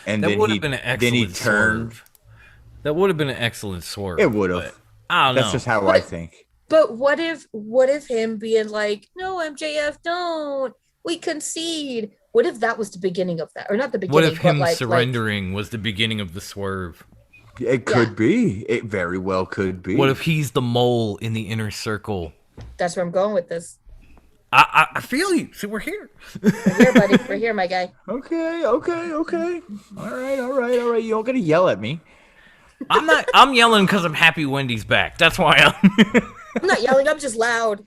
And That then would he have been an then he excellent turned. swerve. That would have been an excellent swerve. It would have. I don't know. That's just how I think. But what if him being like, no, MJF, don't. We concede. What if that was the beginning of that? Or not the beginning, What if him but like, surrendering was the beginning of the swerve? It could be. It very well could be. What if he's the mole in the Inner Circle? That's where I'm going with this. I feel you. See, we're here. We're here, buddy. We're here, my guy. Okay. All right. You don't gotta yell at me. I'm yelling because I'm happy Wendy's back. That's why I'm not yelling. I'm just loud.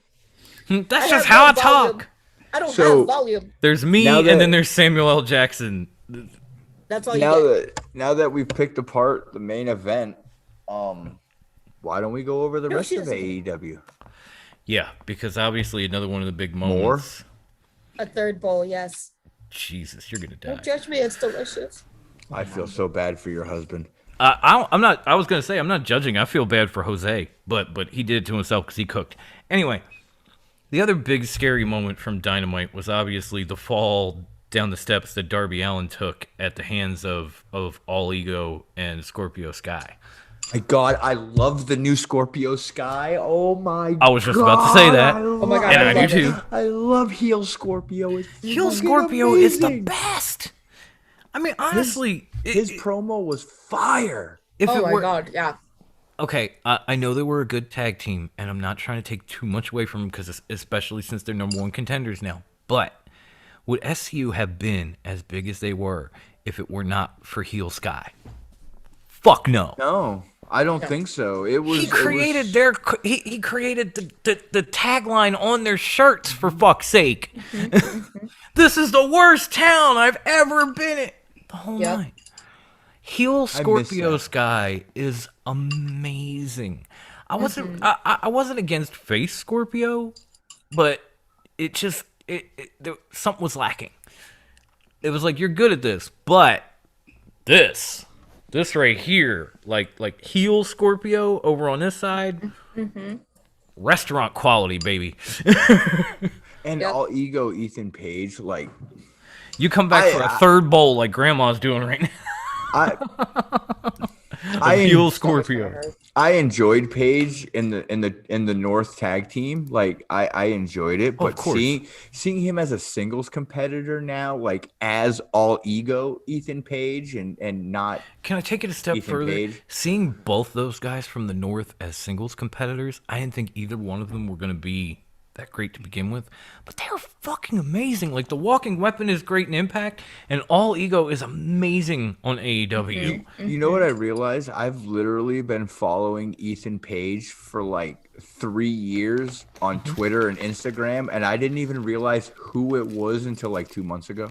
That's I just have how no I volume. talk. I don't So- have volume. There's me, Now and that- then there's Samuel L. Jackson. That's all you get. Now that we've picked apart the main event, why don't we go over the No, rest she of doesn't. AEW? Yeah, because obviously another one of the big moments. A third bowl, yes. Jesus, you're gonna die. Don't judge me. It's delicious. I feel so bad for your husband. I'm not. I was gonna say I'm not judging. I feel bad for Jose, but he did it to himself because he cooked. Anyway, the other big scary moment from Dynamite was obviously the fall down the steps that Darby Allin took at the hands of All Ego and Scorpio Sky. My God, I love the new Scorpio Sky. Oh my! I was just about to say that. Oh my God, And I I do love too. it. I love heel Scorpio. It's Heel fucking Scorpio is the amazing. best. I mean, honestly, His promo was fire. if Oh it my were God, yeah. okay, I know they were a good tag team, and I'm not trying to take too much away from them because, especially since they're number one contenders now. But would SCU have been as big as they were if it were not for Heel Sky? Fuck no. No, I don't think so. It was. He created their he created the tagline on their shirts, for fuck's sake. This is the worst town I've ever been in. The whole Yep. night. Heel Scorpio that. Sky is amazing. I wasn't against face Scorpio, but it just something was lacking. It was like, you're good at this, but this right here, like heel Scorpio over on this side, restaurant quality, baby. And Yep. All Ego Ethan Page, like You come back for a third bowl like Grandma's doing right now. I Heel Scorpio. I enjoyed Page in the North tag team. Like I enjoyed it, but course. seeing him as a singles competitor now, like as All Ego Ethan Page and not Can I take it a step Ethan further? Page. Seeing both those guys from the North as singles competitors, I didn't think either one of them were going to be that great to begin with, but they're fucking amazing. Like, the Walking Weapon is great in Impact, and All Ego is amazing on AEW. You know what I realized? I've literally been following Ethan Page for like 3 years on Twitter and Instagram, and I didn't even realize who it was until like 2 months ago.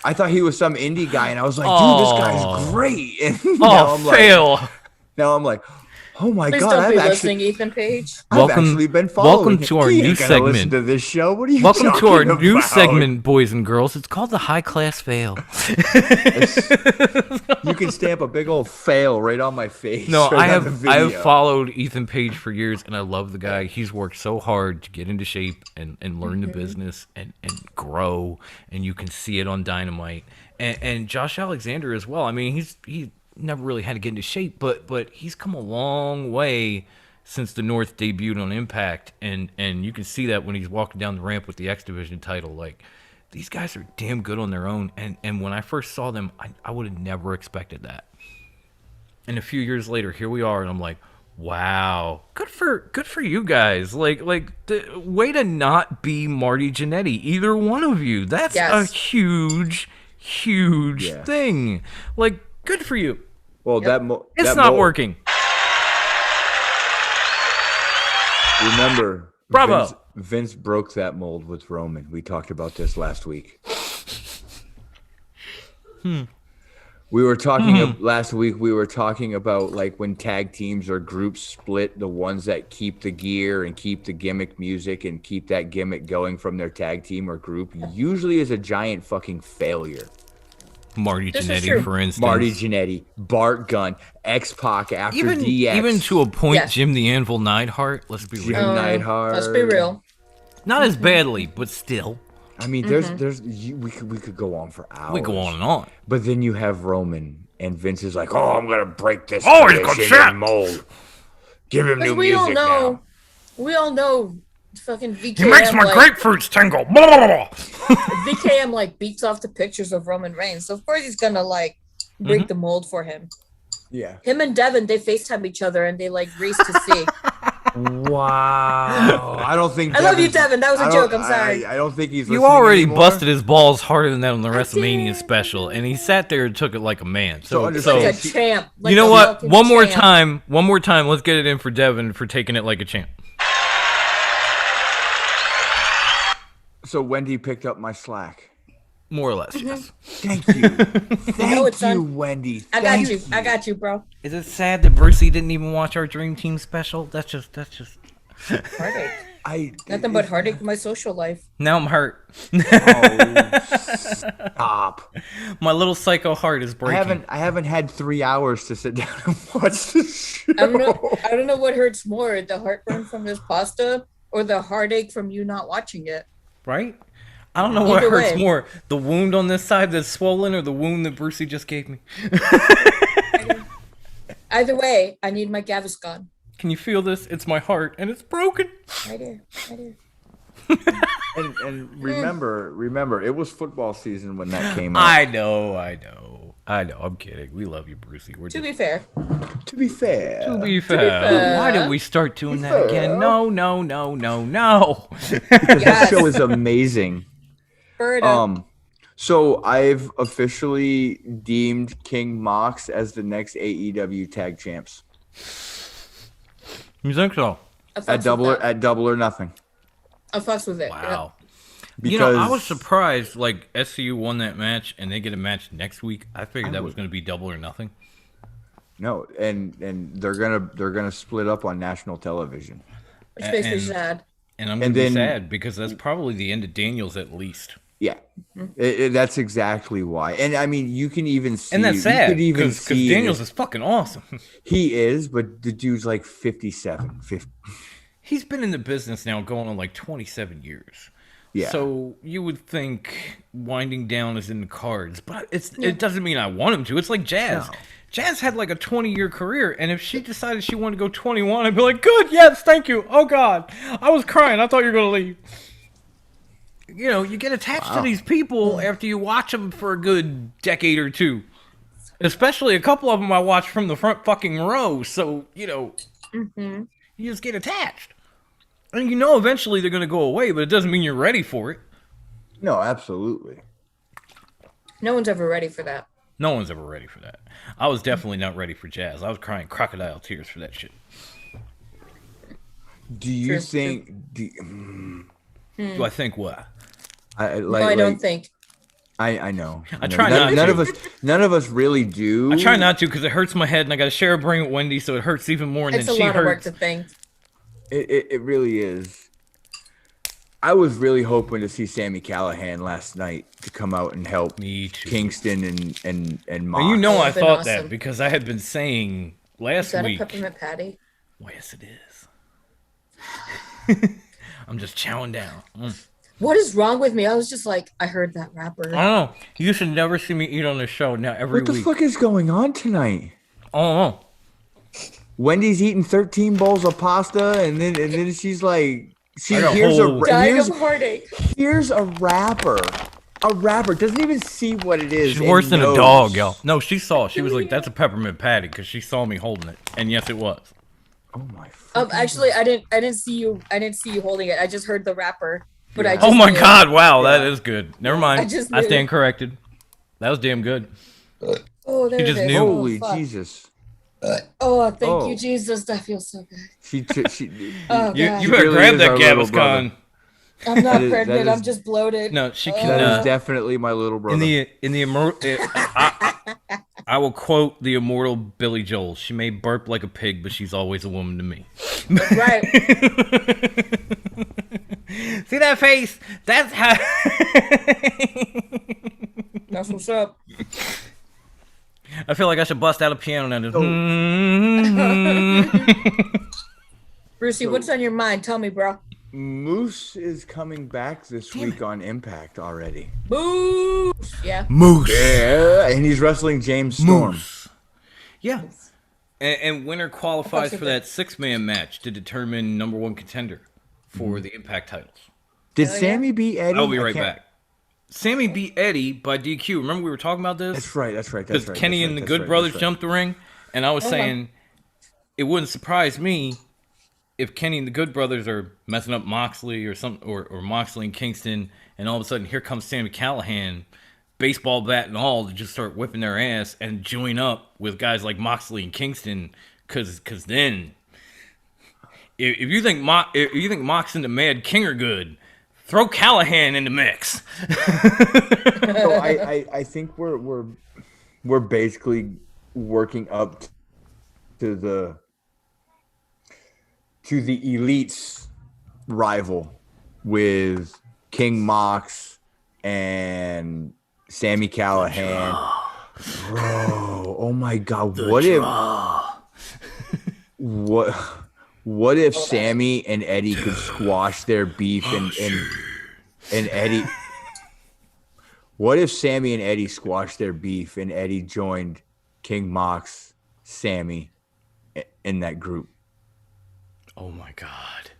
I thought he was some indie guy, and I was like, dude, this guy's great. And Oh, fail. now I'm like, oh my Please God, don't be I've listening, Ethan Page. actually been following welcome him. to our He new ain't gonna listen segment. to this show. What are you Welcome to our talking new about? segment, boys and girls. It's called the High Class Fail. You can stamp a big old fail right on my face. No, right I on the have video. followed Ethan Page for years, and I love the guy. He's worked so hard to get into shape and learn the business and grow, and you can see it on Dynamite. And Josh Alexander as well. I mean, he never really had to get into shape, but he's come a long way since the North debuted on Impact, and you can see that when he's walking down the ramp with the X Division title. Like, these guys are damn good on their own, and when I first saw them, I would have never expected that. And a few years later, here we are, and I'm like, wow, good for you guys. Like the way to not be Marty Jannetty, either one of you. That's a Yes. huge Yeah. thing. Like, good for you. Well, It's not working. Remember, Bravo. Vince broke that mold with Roman. We talked about this last week. We were talking last week. We were talking about like when tag teams or groups split, the ones that keep the gear and keep the gimmick music and keep that gimmick going from their tag team or group usually is a giant fucking failure. Marty This is Jannetty, true. for instance. Marty Jannetty, Bart Gunn, X-Pac after even DX. even to a point, Yes. Jim the Anvil Neidhart. Let's be Jim real. Neidhart. Let's be real. Not as badly, but still, I mean, we could go on for hours. we go on and on. But then you have Roman and Vince is like, "Oh, I'm gonna break this Oh, he's got tradition shit. and mold. Give him new Because we all music know, now." we all know, fucking VKM. He makes my like, grapefruits tingle. Blah, blah, blah. VKM like beats off the pictures of Roman Reigns, so of course he's gonna like break the mold for him. Yeah. Him and Devin, they FaceTime each other and they like race to see. Wow. I don't think. I love you, Devin's- Devin. That was a I don't- joke. I'm sorry. I don't think he's. You listening already anymore. busted his balls harder than that on the WrestleMania did. special, and he sat there and took it like a man. So So, understand- Like a she- champ. Like you know a what? fucking One more champ. time. Let's get it in for Devin for taking it like a champ. So Wendy picked up my slack. More or less, yes. Thank you. Thank it's done. you, Wendy. I got Thank you. I got you, bro. Is it sad that Brucey didn't even watch our Dream Team special? That's just. Heartache. I Nothing but heartache in my social life. Now I'm hurt. Oh, stop. My little psycho heart is I breaking. haven't had 3 hours to sit down and watch this show. I don't know what hurts more, the heartburn from this pasta or the heartache from you not watching it. Right? I don't know what Either hurts way. more, the wound on this side that's swollen or the wound that Brucey just gave me. Either way, I need my Gaviscon. Can you feel this? It's my heart, and it's broken. Right here. Right here. And remember, it was football season when that came out. I know. I'm kidding. We love you, Brucey. We're To just... be fair. To be fair, To be fair. Why did we start doing that again? No. this Yes. show is amazing. Bird up. So I've officially deemed King Mox as the next AEW tag champs You think so? I fucks at with that. Double or Nothing. I fucks with it. Wow. Because You know, I was surprised, like, SCU won that match, and they get a match next week. I figured that was going to be Double or Nothing. No, and they're gonna split up on national television. Which makes me and- sad. And I'm going And to be then- sad, because that's probably the end of Daniels at least. Yeah, Mm-hmm. that's exactly why. And I mean, you can even see. And that's you sad, could even because see Daniels is fucking awesome. He is, but the dude's like 57, 50. He's been in the business now going on like 27 years. Yeah. So you would think winding down is in the cards, but it doesn't mean I want him to. It's like Jazz. No. Jazz had like a 20-year career, and if she decided she wanted to go 21, I'd be like, good, yes, thank you. Oh, God. I was crying. I thought you were going to leave. You know, you get attached to these people after you watch them for a good decade or two. Especially a couple of them I watched from the front fucking row. So, you know, you just get attached. And you know eventually they're going to go away, but it doesn't mean you're ready for it. No, absolutely. No one's ever ready for that. No one's ever ready for that. I was definitely not ready for Jazz. I was crying crocodile tears for that shit. Do you True, think? Do I think what? I No, like. I don't like- think. I know. I try not none to. of us. None of us really do. I try not to because it hurts my head and I got to share a brain with Wendy, so it hurts even more. And It's a then she lot of work hurts. to think. It really is. I was really hoping to see Sammy Callahan last night to come out and help Me too. Kingston and Mox. And you know That I would've been thought awesome. that because I had been saying last Is that a week. peppermint patty? Well, yes, it is. I'm just chowing down. What is wrong with me? I was just like, I heard that rapper. I don't know. You should never see me eat on the show now every What the week. fuck is going on tonight? I don't know. Wendy's eating 13 bowls of pasta, and then she's like, I got here's whole- Dying of heartache. here's a rapper. A rapper doesn't even see what it is. She's and worse than a knows. dog, yo. No, she saw. She was like, "That's a peppermint patty," because she saw me holding it, and yes, it was. Oh my. Actually, I didn't see you. I didn't see you holding it. I just heard the rapper. But I Yeah. just Oh my knew. God! Wow, that is good. Never mind. I just I knew. stand corrected. That was damn good. Oh, there You it just is. knew. Oh, Holy fuck. Jesus. Oh, thank Oh. you, Jesus. That feels so good. She Oh, You, God. you better really grab is that our little Gaviscon. I'm not is- pregnant. that I'm is- just bloated. No, she Uh, can. that is definitely my little brother. in the I will quote the immortal Billy Joel. She may burp like a pig, but she's always a woman to me. Right. See that face? That's how. That's what's up. I feel like I should bust out a piano now. Brucey, what's on your mind? Tell me, bro. Moose is coming back this week on Impact already. Boo! Yeah. Moose. Yeah, and he's wrestling James Storm. Moose. Yeah. And winner qualifies for that 6-man match to determine number 1 contender for the Impact titles. Did Hell yeah. Sammy beat Eddie? I'll be I right can't- back. Sammy beat Eddie by DQ. Remember we were talking about this? That's right. Because Kenny and the Good Brothers jumped the ring, and I was saying it wouldn't surprise me if Kenny and the Good Brothers are messing up Moxley or Moxley and Kingston, and all of a sudden here comes Sami Callihan, baseball bat and all, to just start whipping their ass and join up with guys like Moxley and Kingston, because then if you think Mox and the Mad King are good, throw Callahan in the mix. So I think we're basically working up to the Elite's rival with King Mox and Sami Callihan. Bro, oh my God! What if Sammy and Eddie could squash their beef and Eddie? What if Sammy and Eddie squashed their beef and Eddie joined King Mox, Sammy in that group? Oh my God.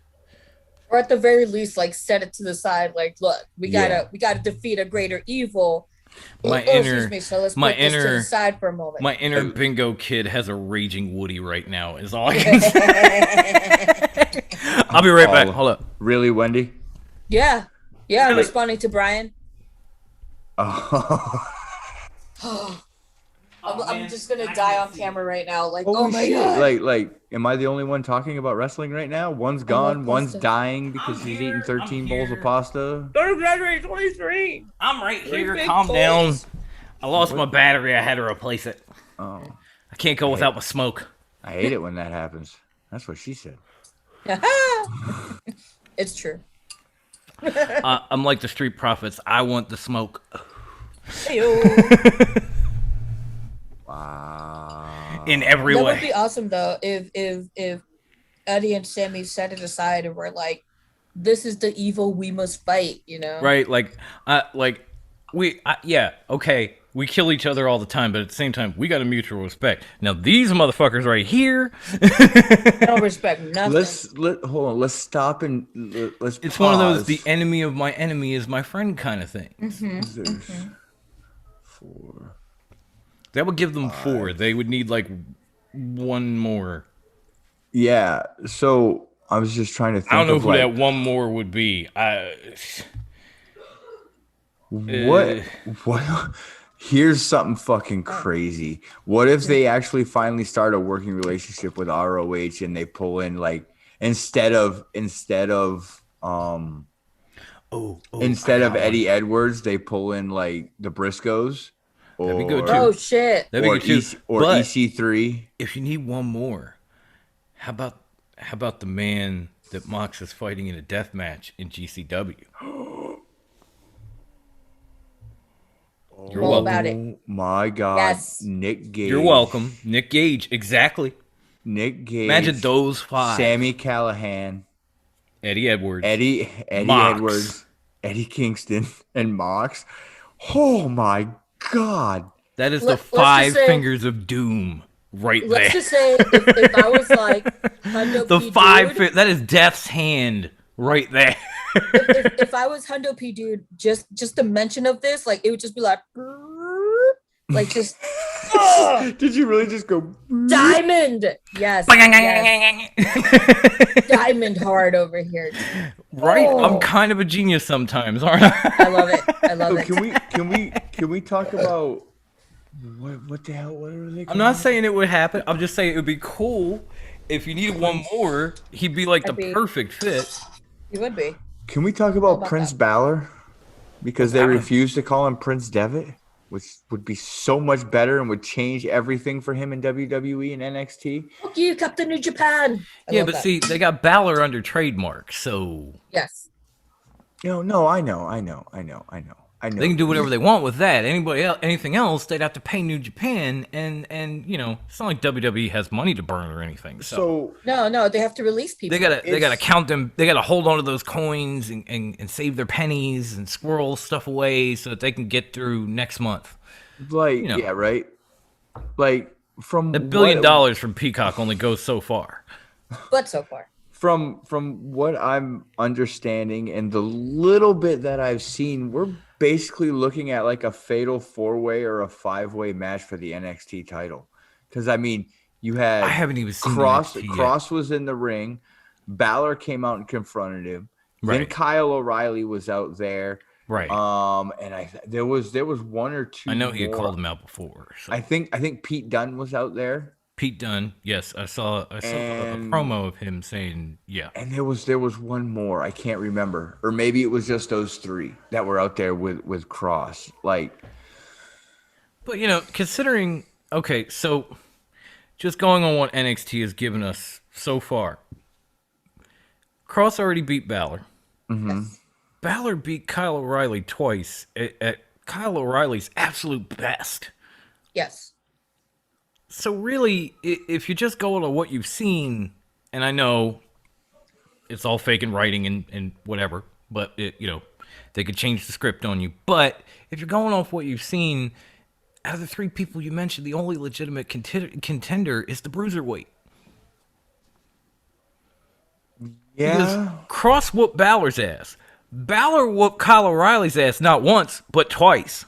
Or at the very least, like set it to the side. Like, look, we gotta defeat a greater evil. So let's put this to the side for a moment. My inner bingo kid has a raging Woody right now. Is all I can say. I'll be right back. Hold up. Really, Wendy? Yeah, I'm responding to Brian. Oh, I'm just gonna die on camera right now. Like, holy oh my shit. God. Like, am I the only one talking about wrestling right now? One's gone, one's dying because he's eating 13 bowls of pasta. Don't exaggerate, 23. I'm right here. big Calm balls. down. I lost my battery. I had to replace it. Oh, I can't go without my smoke. I hate it when that happens. That's what she said. It's true. I'm like the Street Profits. I want the smoke. Ayo. Wow. In every That way. would be awesome though if Eddie and Sammy set it aside and were like, this is the evil we must fight, you know? Right? Okay. We kill each other all the time, but at the same time, we got a mutual respect. Now, these motherfuckers right here. I don't respect nothing. Hold on. Let's stop and let's. It's pause. one of those, the enemy of my enemy is my friend kind of thing. There's 4. That would give them 4. They would need like one more. Yeah. So I was just trying to think. I don't know of who that one more would be. What? Here's something fucking crazy. What if they actually finally start a working relationship with ROH and they pull in like instead of Eddie Edwards, they pull in like the Briscoes. That'd be good, Oh too. shit. That'd be good too. But EC3. if you need one more, how about the man that Mox is fighting in a death match in GCW? You're All welcome. about it. Oh my God. Yes. Nick Gage. You're welcome. Nick Gage, exactly. Nick Gage. Imagine those 5. Sammy Callihan. Eddie Edwards. Eddie Mox. Edwards. Eddie Kingston. And Mox. Oh my God. That is Let's the just 5 say- fingers of doom right Let's there. just say if I was like Hundo The P. 5 Dude, that is death's hand right there. if I was Hundo P. Dude, just the mention of this, like it would just be like just Did you really just go? diamond. Yes. Diamond hard over here. Right? Oh. I'm kind of a genius sometimes, aren't I? I love it. I love So it. can we talk about what the hell? What are they? I'm not saying it would happen. I'm just saying it would be cool if you needed one more. He'd be like the I'd be- perfect fit. He would be. Can we talk about about Prince that? Balor? Because they happened? refuse to call him Prince Devitt. which would be so much better and would change everything for him in WWE and NXT. Fuck you, Captain New Japan. I Yeah, love but that. see, they got Balor under trademark, so Yes. No, I know. they can do whatever they want with that. Anybody else, anything else, they'd have to pay New Japan, and you know, it's not like WWE has money to burn or anything. So No, they have to release people. they gotta count them. They gotta hold on to those coins and save their pennies and squirrel stuff away so that they can get through next month. like you know. yeah, right. Like from $1 billion what- from Peacock only goes so far. But so far. from what I'm understanding and the little bit that I've seen, we're basically looking at like a fatal 4-way or a 5-way match for the NXT title. Because I mean, you had I haven't even seen Cross. NXT yet. Cross was in the ring. Balor came out and confronted him. Then Right. Kyle O'Reilly was out there. Right. And there was one or two. I know he had more. called him out before. So. I think Pete Dunne was out there. Pete Dunne, yes, I saw a And- promo of him saying, yeah. And there was one more. I can't remember. Or maybe it was just those three that were out there with Cross. Like, But, you know, considering, okay, so just going on what NXT has given us so far, Cross already beat Balor. Yes. Balor beat Kyle O'Reilly twice at Kyle O'Reilly's absolute best. Yes. So really, if you just go on what you've seen, and I know it's all fake and writing and whatever, but you know, they could change the script on you. But if you're going off what you've seen, out of the three people you mentioned, the only legitimate contender is the Bruiserweight. yeah. Because Cross whooped Balor's ass. Balor whooped Kyle O'Reilly's ass not once, but twice.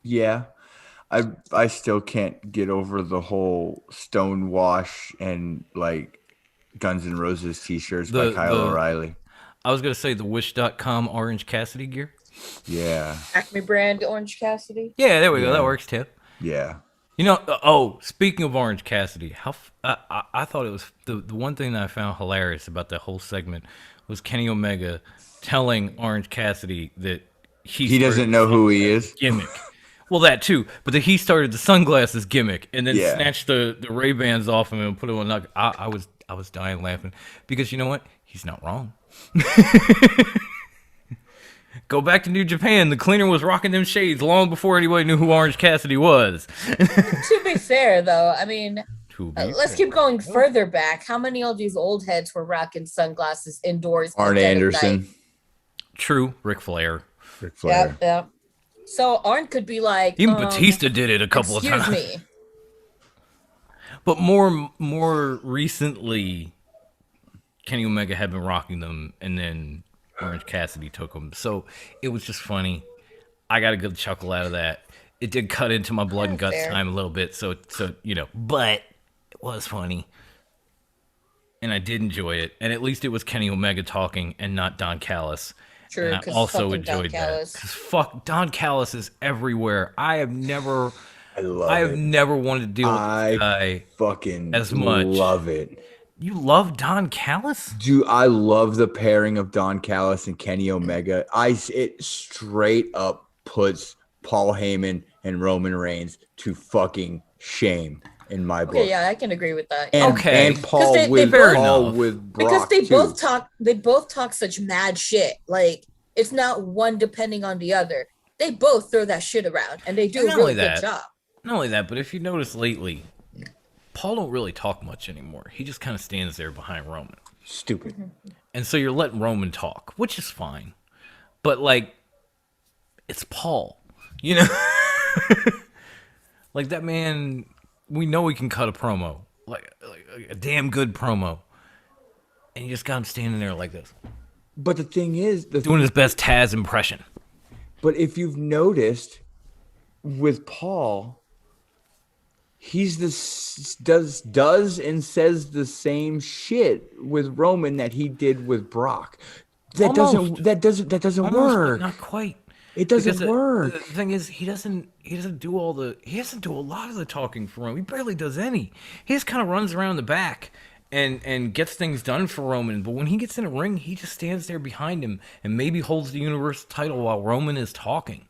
Yeah. I still can't get over the whole Stonewash and like Guns N' Roses t-shirts by Kyle O'Reilly. I was going to say the Wish.com Orange Cassidy gear. Yeah. Acme brand Orange Cassidy. Yeah, there we go. Yeah. That works too. Yeah. You know, speaking of Orange Cassidy, I thought it was the one thing that I found hilarious about that whole segment was Kenny Omega telling Orange Cassidy that He doesn't know who he is. gimmick. Well, that too, but that he started the sunglasses gimmick and then Yeah. snatched the Ray-Bans off him and put him on. I was dying laughing because you know what? He's not wrong. Go back to New Japan. The cleaner was rocking them shades long before anybody knew who Orange Cassidy was. To be fair, though, I mean, To be let's fair. keep going further back. How many of these old heads were rocking sunglasses indoors? at Arn dead of Anderson. night? True, Ric Flair. Ric Flair. Yep, yep. So Arn could be like, Even Batista did it a couple of excuse times. me. But more recently, Kenny Omega had been rocking them, and then Orange Cassidy took them. So it was just funny. I got a good chuckle out of that. It did cut into my blood and guts Fair. time a little bit, so you know, but it was funny. And I did enjoy it. And at least it was Kenny Omega talking and not Don Callis. True, And I 'cause also fucking Don enjoyed that. Callis. 'Cause fuck, Don Callis is everywhere. I have never I never wanted to deal with I this guy. fucking As much. love it. You love Don Callis? Dude, I love the pairing of Don Callis and Kenny Omega. It straight up puts Paul Heyman and Roman Reigns to fucking shame in my book. Okay, yeah, I can agree with that. And, Okay. and Paul 'Cause they with fair Paul enough. with Brock Because they too. both talk such mad shit. Like it's not one depending on the other. They both throw that shit around, and they do And a not really only good that, job. Not only that, but if you notice lately, Paul don't really talk much anymore. He just kind of stands there behind Roman. Stupid. And so you're letting Roman talk, which is fine. But like, it's Paul, you know? Like that man, we know he can cut a promo, like a damn good promo. And you just got him standing there like this, But the thing is, doing his best Taz impression. but if you've noticed with Paul, he's does and says the same shit with Roman that he did with Brock. That Almost. doesn't Almost, but work. not quite. It doesn't Because work. The thing is, he doesn't do a lot of the talking for him. He barely does any. He just kind of runs around the back and gets things done for Roman. But when he gets in a ring, he just stands there behind him and maybe holds the Universal title while Roman is talking.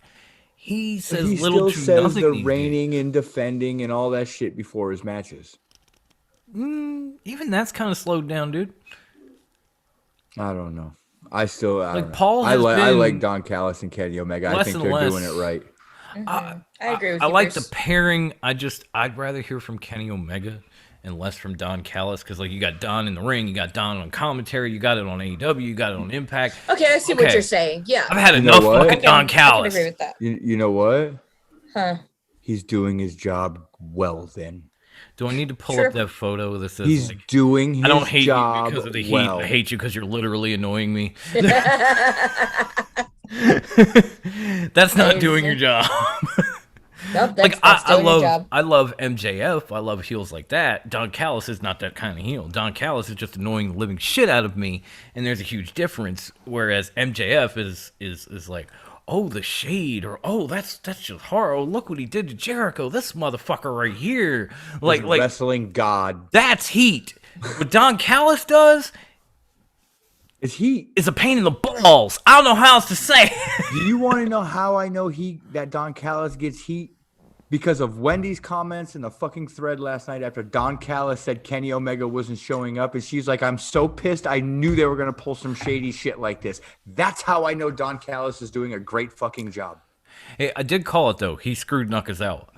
He says He little still to says nothing the these days. reigning and defending and all that shit before his matches. Even that's kind of slowed down, dude. I don't know. I don't know. Paul I has like been Don Callis and Kenny Omega. I less think and they're less. doing it right. I agree with I you. like the Bruce. pairing. I'd rather hear from Kenny Omega and less from Don Callis, because like you got Don in the ring, you got Don on commentary, you got it on AEW, you got it on Impact. Okay, I see what you're saying. Yeah. I've had You know enough what? fucking Don I can Callis. agree with that. You know what? Huh. He's doing his job well then. Do I need to pull Sure. up that photo that says He's like, doing his I don't hate job you because of the heat. well. I hate you because you're literally annoying me. That's not doing your job. Nope, Like that's I doing your love job. I love MJF. I love heels like that. Don Callis is not that kind of heel. Don Callis is just annoying the living shit out of me, and there's a huge difference. Whereas MJF is like, oh, the shade, or oh, that's just horror. Oh, look what he did to Jericho. This motherfucker right here. Like Wrestling god. that's heat. What Don Callis does Is he? is a pain in the balls. I don't know how else to say. Do you want to know how I know that Don Callis gets heat? Because of Wendy's comments in the fucking thread last night after Don Callis said Kenny Omega wasn't showing up, and she's like, "I'm so pissed. I knew they were gonna pull some shady shit like this." That's how I know Don Callis is doing a great fucking job. Hey, I did call it though. He screwed Knuckles out.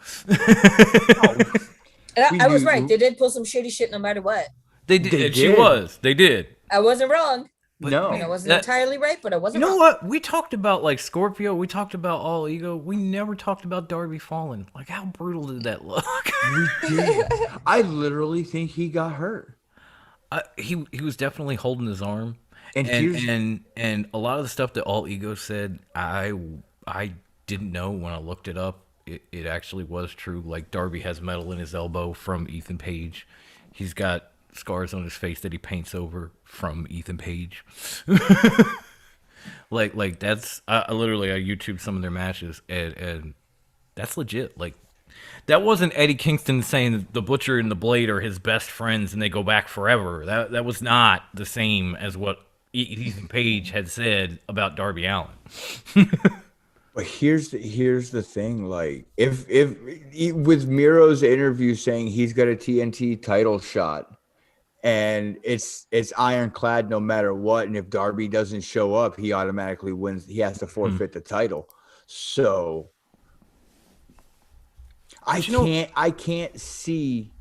And We I was knew- right. They did pull some shitty shit no matter what. They did. They and She did. was. They did. I wasn't wrong. No, I wasn't that- entirely right, but I You wasn't know wrong. what? We talked about like Scorpio. We talked about All Ego. We never talked about Darby Fallon. Like, how brutal did that look? we did. I literally think he got hurt. He was definitely holding his arm, And and here's- and a lot of the stuff that All Ego said, I didn't know when I looked it up. It actually was true. Like, Darby has metal in his elbow from Ethan Page. He's got scars on his face that he paints over from Ethan Page. like that's I literally I YouTubed some of their matches, and that's legit. Like, that wasn't Eddie Kingston saying that the Butcher and the Blade are his best friends and they go back forever. That was not the same as what Ethan Page had said about Darby Allin. But here's the thing, like if with Miro's interview saying he's got a TNT title shot and it's ironclad no matter what, and if Darby doesn't show up, he automatically wins. He has to forfeit the title. So I can't see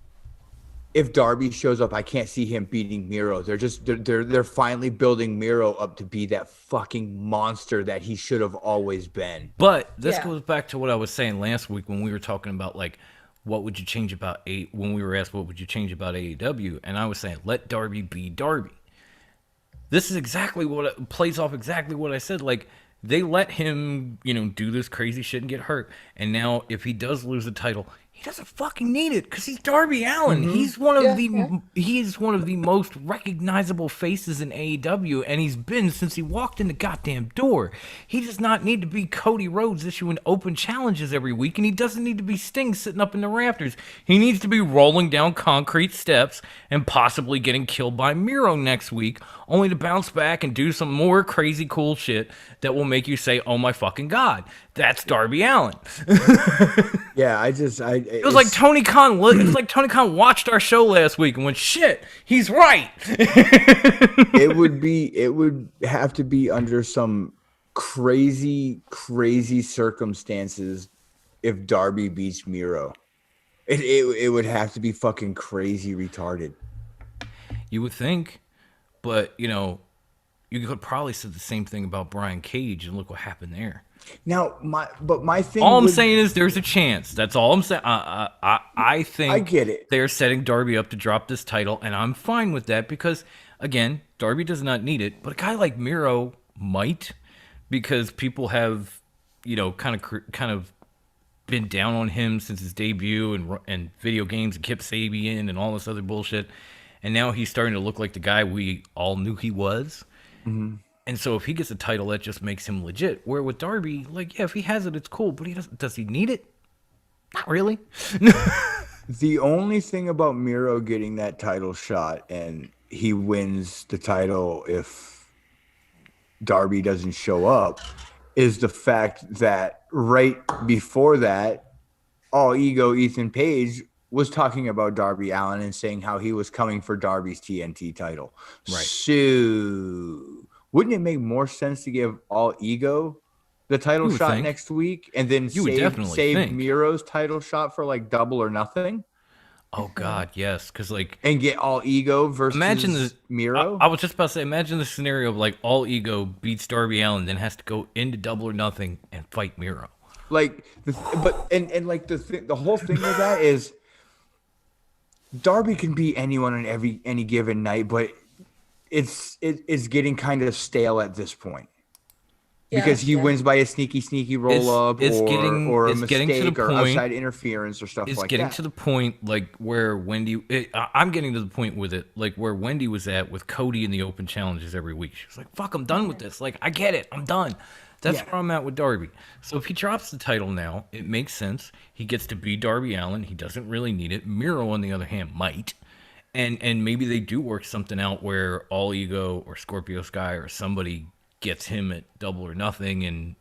if Darby shows up. I can't see him beating Miro. They're finally building Miro up to be that fucking monster that he should have always been. But this Yeah. goes back to what I was saying last week when we were talking about, like, what would you change about when we were asked what would you change about AEW, and I was saying let Darby be Darby. This is exactly what plays off exactly what I said. Like, they let him, do this crazy shit and get hurt, and now if he does lose the title, he doesn't fucking need it because he's Darby Allin. He's one of he's one of the most recognizable faces in AEW, and he's been since he walked in the goddamn door. He does not need to be Cody Rhodes issuing open challenges every week, and he doesn't need to be Sting sitting up in the rafters. He needs to be rolling down concrete steps and possibly getting killed by Miro next week, only to bounce back and do some more crazy cool shit that will make you say, "Oh my fucking god, that's Darby Allin." Yeah, It was like Tony Khan. It was like Tony Khan watched our show last week and went, "Shit, he's right." it would have to be under some crazy circumstances if Darby beats Miro. It would have to be fucking crazy retarded. You would think, but you could probably say the same thing about Brian Cage, and look what happened there. Now, my thing. All I'm saying is there's a chance. That's all I'm saying. I think I get it. They're setting Darby up to drop this title, and I'm fine with that because, again, Darby does not need it, but a guy like Miro might, because people have, kind of been down on him since his debut and video games and Kip Sabian and all this other bullshit, and now he's starting to look like the guy we all knew he was. Mm-hmm. And so if he gets a title, that just makes him legit. Where with Darby, like, yeah, if he has it, it's cool. But does he need it? Not really. The only thing about Miro getting that title shot and he wins the title if Darby doesn't show up is the fact that right before that, All Ego Ethan Page was talking about Darby Allin and saying how he was coming for Darby's TNT title. Right. So, wouldn't it make more sense to give All Ego the title You would shot think. next week and then You would definitely save think. Miro's title shot for like Double or Nothing Oh God, yes, because like and get All Ego versus imagine the Miro? I was just about to say, imagine the scenario of like All Ego beats Darby Allin, then has to go into Double or Nothing and fight Miro. Like like the whole thing with that is Darby can beat anyone on any given night, but it's getting kind of stale at this point. Because he wins by a sneaky roll up it's or a it's getting to the mistake or point- outside interference or stuff It's like getting that. to the point like where I'm getting to the point with it, like where Wendy was at with Cody in the open challenges every week. She was like, "Fuck, I'm done with this. Like, I get it. I'm done." That's Yeah. where I'm at with Darby. So if he drops the title now, it makes sense. He gets to be Darby Allin. He doesn't really need it. Miro, on the other hand, might. And maybe they do work something out where All Ego or Scorpio Sky or somebody gets him at Double or Nothing, and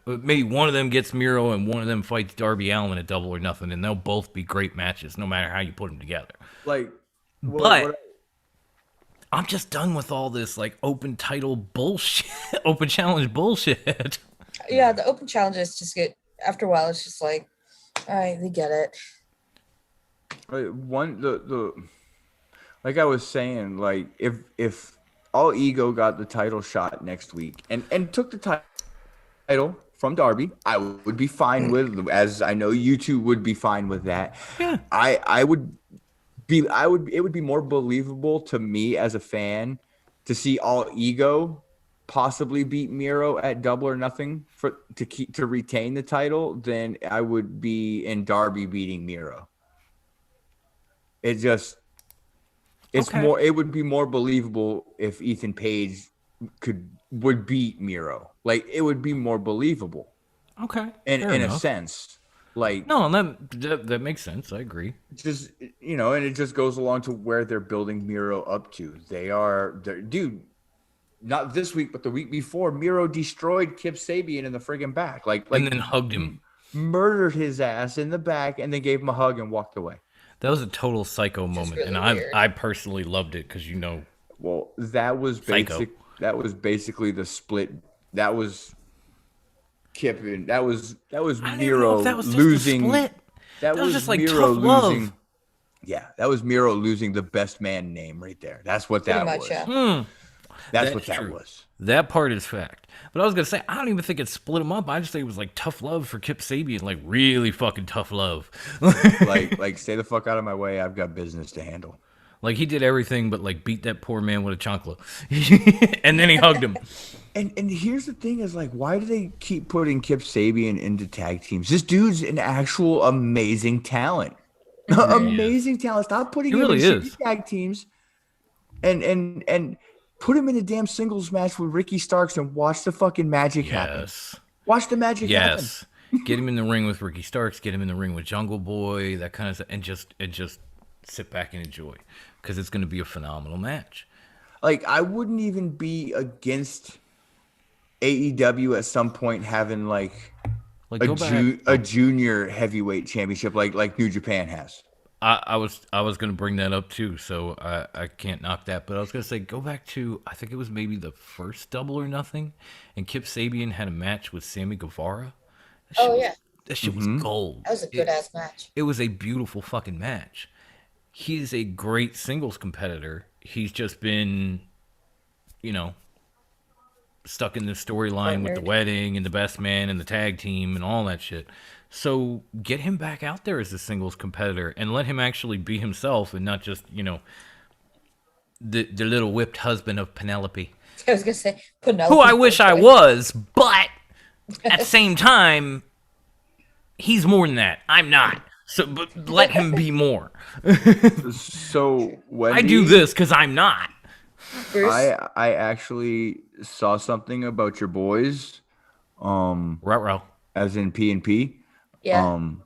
maybe one of them gets Miro and one of them fights Darby Allin at Double or Nothing, and they'll both be great matches no matter how you put them together. Like, But I'm just done with all this like open title bullshit, open challenge bullshit. Yeah, the open challenges just get after a while. It's just like, all right, we get it. the like I was saying, like if All Ego got the title shot next week and took the title from Darby, I would be fine with, as I know you two would be fine with that. Yeah. I would it would be more believable to me as a fan to see All Ego possibly beat Miro at Double or Nothing to retain the title than I would be in Darby beating Miro. It's Okay. more. It would be more believable if Ethan Page would beat Miro. Like, it would be more believable Okay. in fair a enough. sense. Like, No, that makes sense. I agree. just and it just goes along to where they're building Miro up to. Dude. Not this week, but the week before, Miro destroyed Kip Sabian in the friggin' back. Like And then hugged him. murdered his ass in the back, and then gave him a hug and walked away. That was a total psycho moment, really and weird. I personally loved it because Well, that was Psycho. basically the split. That was Kip and that was I don't even know Miro if that was just losing. a split. That was just like Miro tough love. losing. Yeah, that was Miro losing the best man name right there. That's what that Pretty much, was. yeah. That's what That's that true. was. That part is fact. But I was gonna say I don't even think it split him up. I just think it was like tough love for Kip Sabian, like really fucking tough love. Like stay the fuck out of my way. I've got business to handle. Like he did everything but like beat that poor man with a chancla, and then he hugged him. And here's the thing is like, why do they keep putting Kip Sabian into tag teams? This dude's an actual amazing talent. Amazing talent. Stop putting He him really in is. shitty tag teams and put him in a damn singles match with Ricky Starks and watch the fucking magic happen. Yes. Watch the magic happen. Yes. Get him in the ring with Ricky Starks. Get him in the ring with Jungle Boy. That kind of stuff, and just sit back and enjoy, because it's going to be a phenomenal match. Like, I wouldn't even be against AEW at some point having like Like go back. a junior heavyweight championship like New Japan has. I was going to bring that up too, so I can't knock that. But I was going to say go back to, I think it was maybe the first Double or Nothing, and Kip Sabian had a match with Sammy Guevara. Oh, yeah. That shit was gold. That was a good ass match. It was a beautiful fucking match. He's a great singles competitor. He's just been, stuck in the storyline with the Partnered. wedding and the best man and the tag team and all that shit. So get him back out there as a singles competitor and let him actually be himself and not just, the little whipped husband of Penelope. I was gonna say Penelope. Who I wish I was, but at the same time, he's more than that. I'm not. So, but let him be more. So Wendy, I do this because I'm not. Bruce. I actually saw something about your boys, Ruh-roh. as in P and P, Yeah. on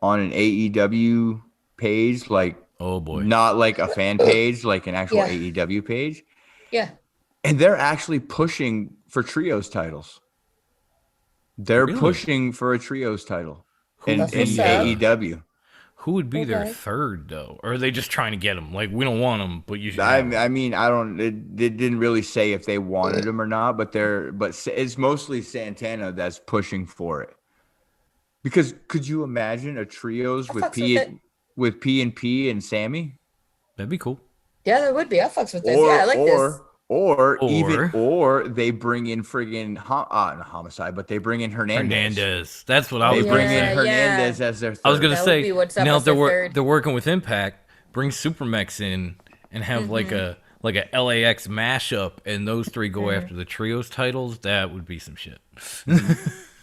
an AEW page, like Oh boy. not like a fan page, like an actual Yeah. AEW page, Yeah. and they're actually pushing for trios titles. They're Really? pushing for a trios title in That's what's up. AEW. Who would be their Okay. third though? Or are they just trying to get him? Like we don't want him, but you should. I, have him. I mean, I don't. It didn't really say if they wanted him or not, but it's mostly Santana that's pushing for it. Because could you imagine a trios I with fucks P with it. with P and Sammy? That'd be cool. Yeah, there would be. I fucks with this. Yeah, I like this. Or they bring in friggin' not Homicide, but they bring in Hernandez. That's what I was They gonna bring in say. Hernandez as their third. I was gonna That would say be what's up now as that their third. they're working with Impact, bring Supermex in and have like a LAX mashup, and those three go after the trios titles. That would be some shit.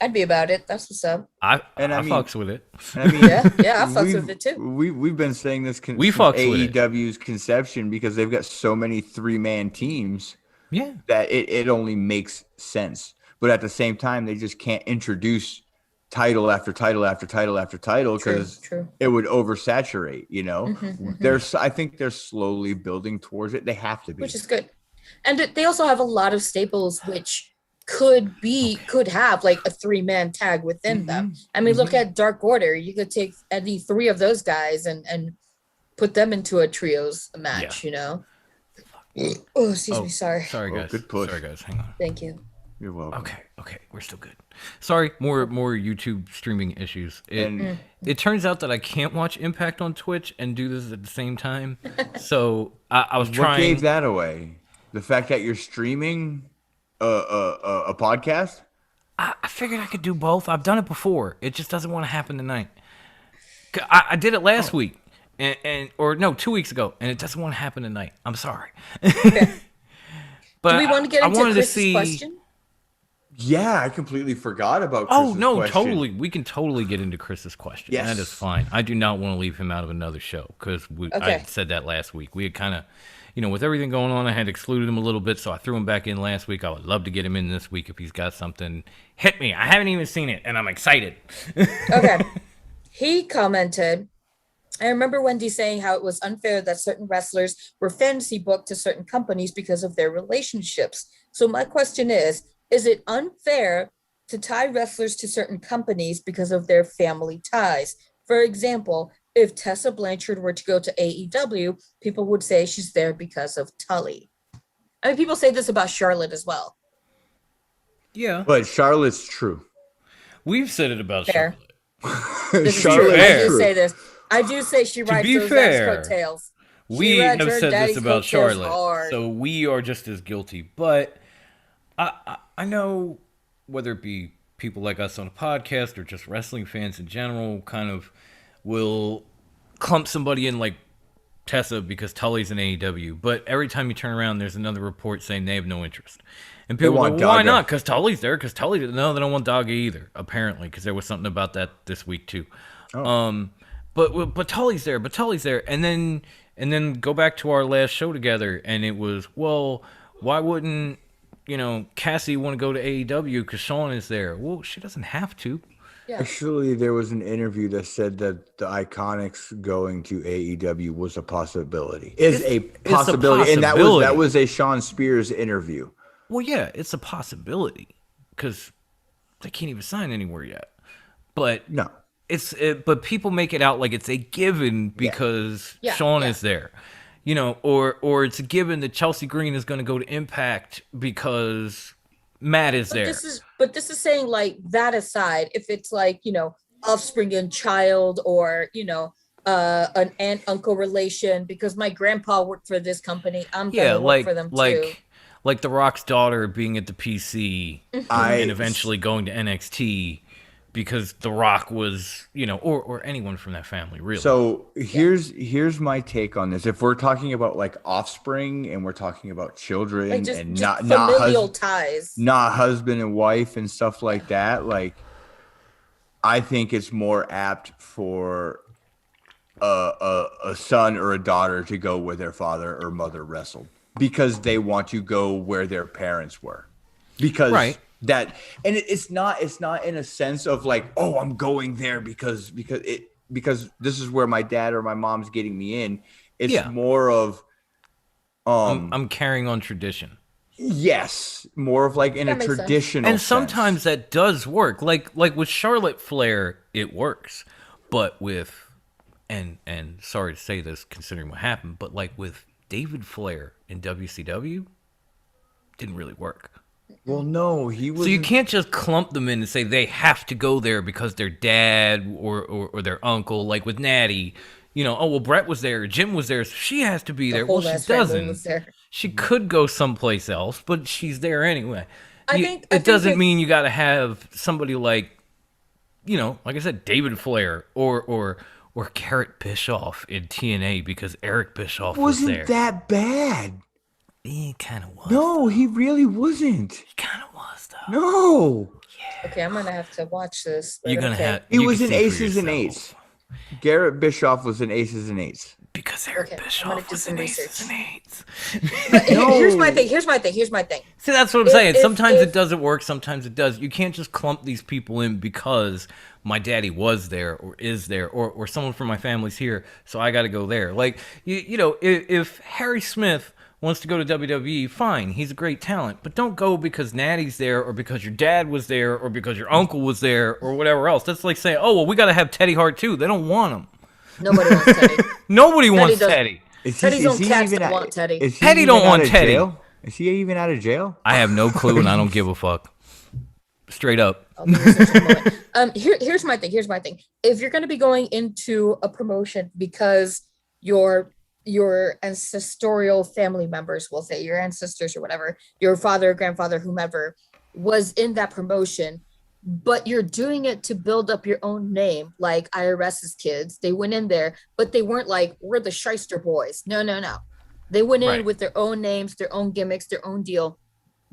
I'd be about it. That's what's up. I And I mean- fucks with it. And I mean, Yeah, I fucks we've- with it too. We've been saying this We since fucks with it. AEW's conception because they've got so many 3-man teams Yeah. that it only makes sense. But at the same time, they just can't introduce title after title after title after title because True. it would oversaturate. You know, I think they're slowly building towards it. They have to be. Which is good. And they also have a lot of staples which could have like a 3-man tag within them. I mean, look at Dark Order. You could take any 3 of those guys and put them into a trios match, you know? Oh, excuse me. Sorry. Sorry, Oh, guys. good push. Sorry, guys. Hang on. Thank you. You're welcome. Okay, we're still good. Sorry, more YouTube streaming issues. It turns out that I can't watch Impact on Twitch and do this at the same time. So I was What trying. gave that away? The fact that you're streaming a podcast? I figured I could do both. I've done it before. It just doesn't want to happen tonight. I did it last week, or no, 2 weeks ago, and it doesn't want to happen tonight. I'm sorry. But Do we want to get I into wanted to Chris's see. question? Yeah, I completely forgot about. Oh Chris's no, question. totally. We can totally get into Chris's question. Yes. That is fine. I do not want to leave him out of another show because I Okay. said that last week. We had kind of, with everything going on, I had excluded him a little bit, so I threw him back in last week. I would love to get him in this week if he's got something. Hit me. I haven't even seen it, and I'm excited. Okay. He commented, I remember Wendy saying how it was unfair that certain wrestlers were fantasy booked to certain companies because of their relationships. So my question is it unfair to tie wrestlers to certain companies because of their family ties? For example, if Tessa Blanchard were to go to AEW, people would say she's there because of Tully. I mean, people say this about Charlotte as well. Yeah, But Charlotte's true. we've said it about Fair. Charlotte. This is Charlotte's true. I fair. do say this. I do say she rides be those fair, ass coattails. We She rides have her said daddy's this about coattails Charlotte, hard. so we are just as guilty. But I know whether it be people like us on a podcast or just wrestling fans in general, kind of will clump somebody in like Tessa because Tully's in AEW. But every time you turn around, there's another report saying they have no interest. And people want go, why Daga. not? Because Tully's there. Because Tully, no, they don't want Daga either. Apparently, because there was something about that this week too. But Tully's there. But Tully's there. And then go back to our last show together, and it was, well, why wouldn't Cassie want to go to AEW because Sean is there? Well, she doesn't have to. Actually, there was an interview that said that the Iconics going to AEW was a possibility. It's a possibility, and that possibility. was a Sean Spears interview. Well, yeah, it's a possibility because they can't even sign anywhere yet. But No, but people make it out like it's a given because Yeah, Sean yeah. is there, or it's a given that Chelsea Green is going to go to Impact because Matt is there. This is saying, like, that aside, if it's like, offspring and child, or an aunt uncle relation, because my grandpa worked for this company, I'm Yeah, gonna work for them too. like The Rock's daughter being at the PC and eventually going to NXT because The Rock was, or anyone from that family, really. So here's my take on this. If we're talking about like offspring and we're talking about children Like just, and just not familial ties. not husband and wife and stuff like that, like I think it's more apt for a son or a daughter to go where their father or mother wrestled because they want to go where their parents were. Because Right. that, and it's not in a sense of like, oh, I'm going there because because this is where my dad or my mom's getting me in. It's Yeah. more of I'm carrying on tradition. yes, more of like in That a makes sense. traditional And sometimes sense. that does work. Like with Charlotte Flair, it works. But with and sorry to say this considering what happened, but like with David Flair in WCW, didn't really work. Well, no, he was. So you can't just clump them in and say they have to go there because their dad or their uncle, like with Natty, you know, oh well Brett was there, Jim was there, so she has to be The there. Well, whole she ass family was doesn't. there. She could go someplace else, but she's there anyway. I think Doesn't that- mean you got to have somebody like, you know, like I said, David Flair or Garrett Bischoff in TNA because Eric Bischoff was there. wasn't that bad. He kind of was. No, he really wasn't. He kind of was though. No, Okay, I'm gonna have to watch this. but You're gonna okay. have. he you was can in see for Aces and yourself. Eights. Garrett Bischoff was in Aces and Eights. Because Eric Okay, I'm gonna Bischoff do was some in Aces research. and Eights. Here's my No. thing. Here's my thing. See, that's what I'm If- saying. if- Sometimes if- it doesn't work. Sometimes it does. You can't just clump these people in because my daddy was there or is there or someone from my family's here, so I got to go there. Like you know, if Harry Smith wants to go to WWE, fine, he's a great talent, but don't go because Natty's there or because your dad was there or because your uncle was there or whatever else. That's like saying, oh well, we got to have Teddy Hart too. They don't want him. Nobody wants Teddy. Nobody wants doesn't- Teddy. Teddy's own cats don't want Teddy. Is he Teddy even don't out want of Teddy. jail? Is he even out of jail? I have no clue and I don't give a fuck. Straight up. I'll do research in a moment. Here's my thing. Here's my thing. If you're going to be going into a promotion because your ancestral family members, will say your ancestors or whatever, your father, grandfather, whomever, was in that promotion, but you're doing it to build up your own name, like IRS's kids. They went in there, but they weren't like, we're the Shyster boys. No. They went in Right. with their own names, their own gimmicks, their own deal.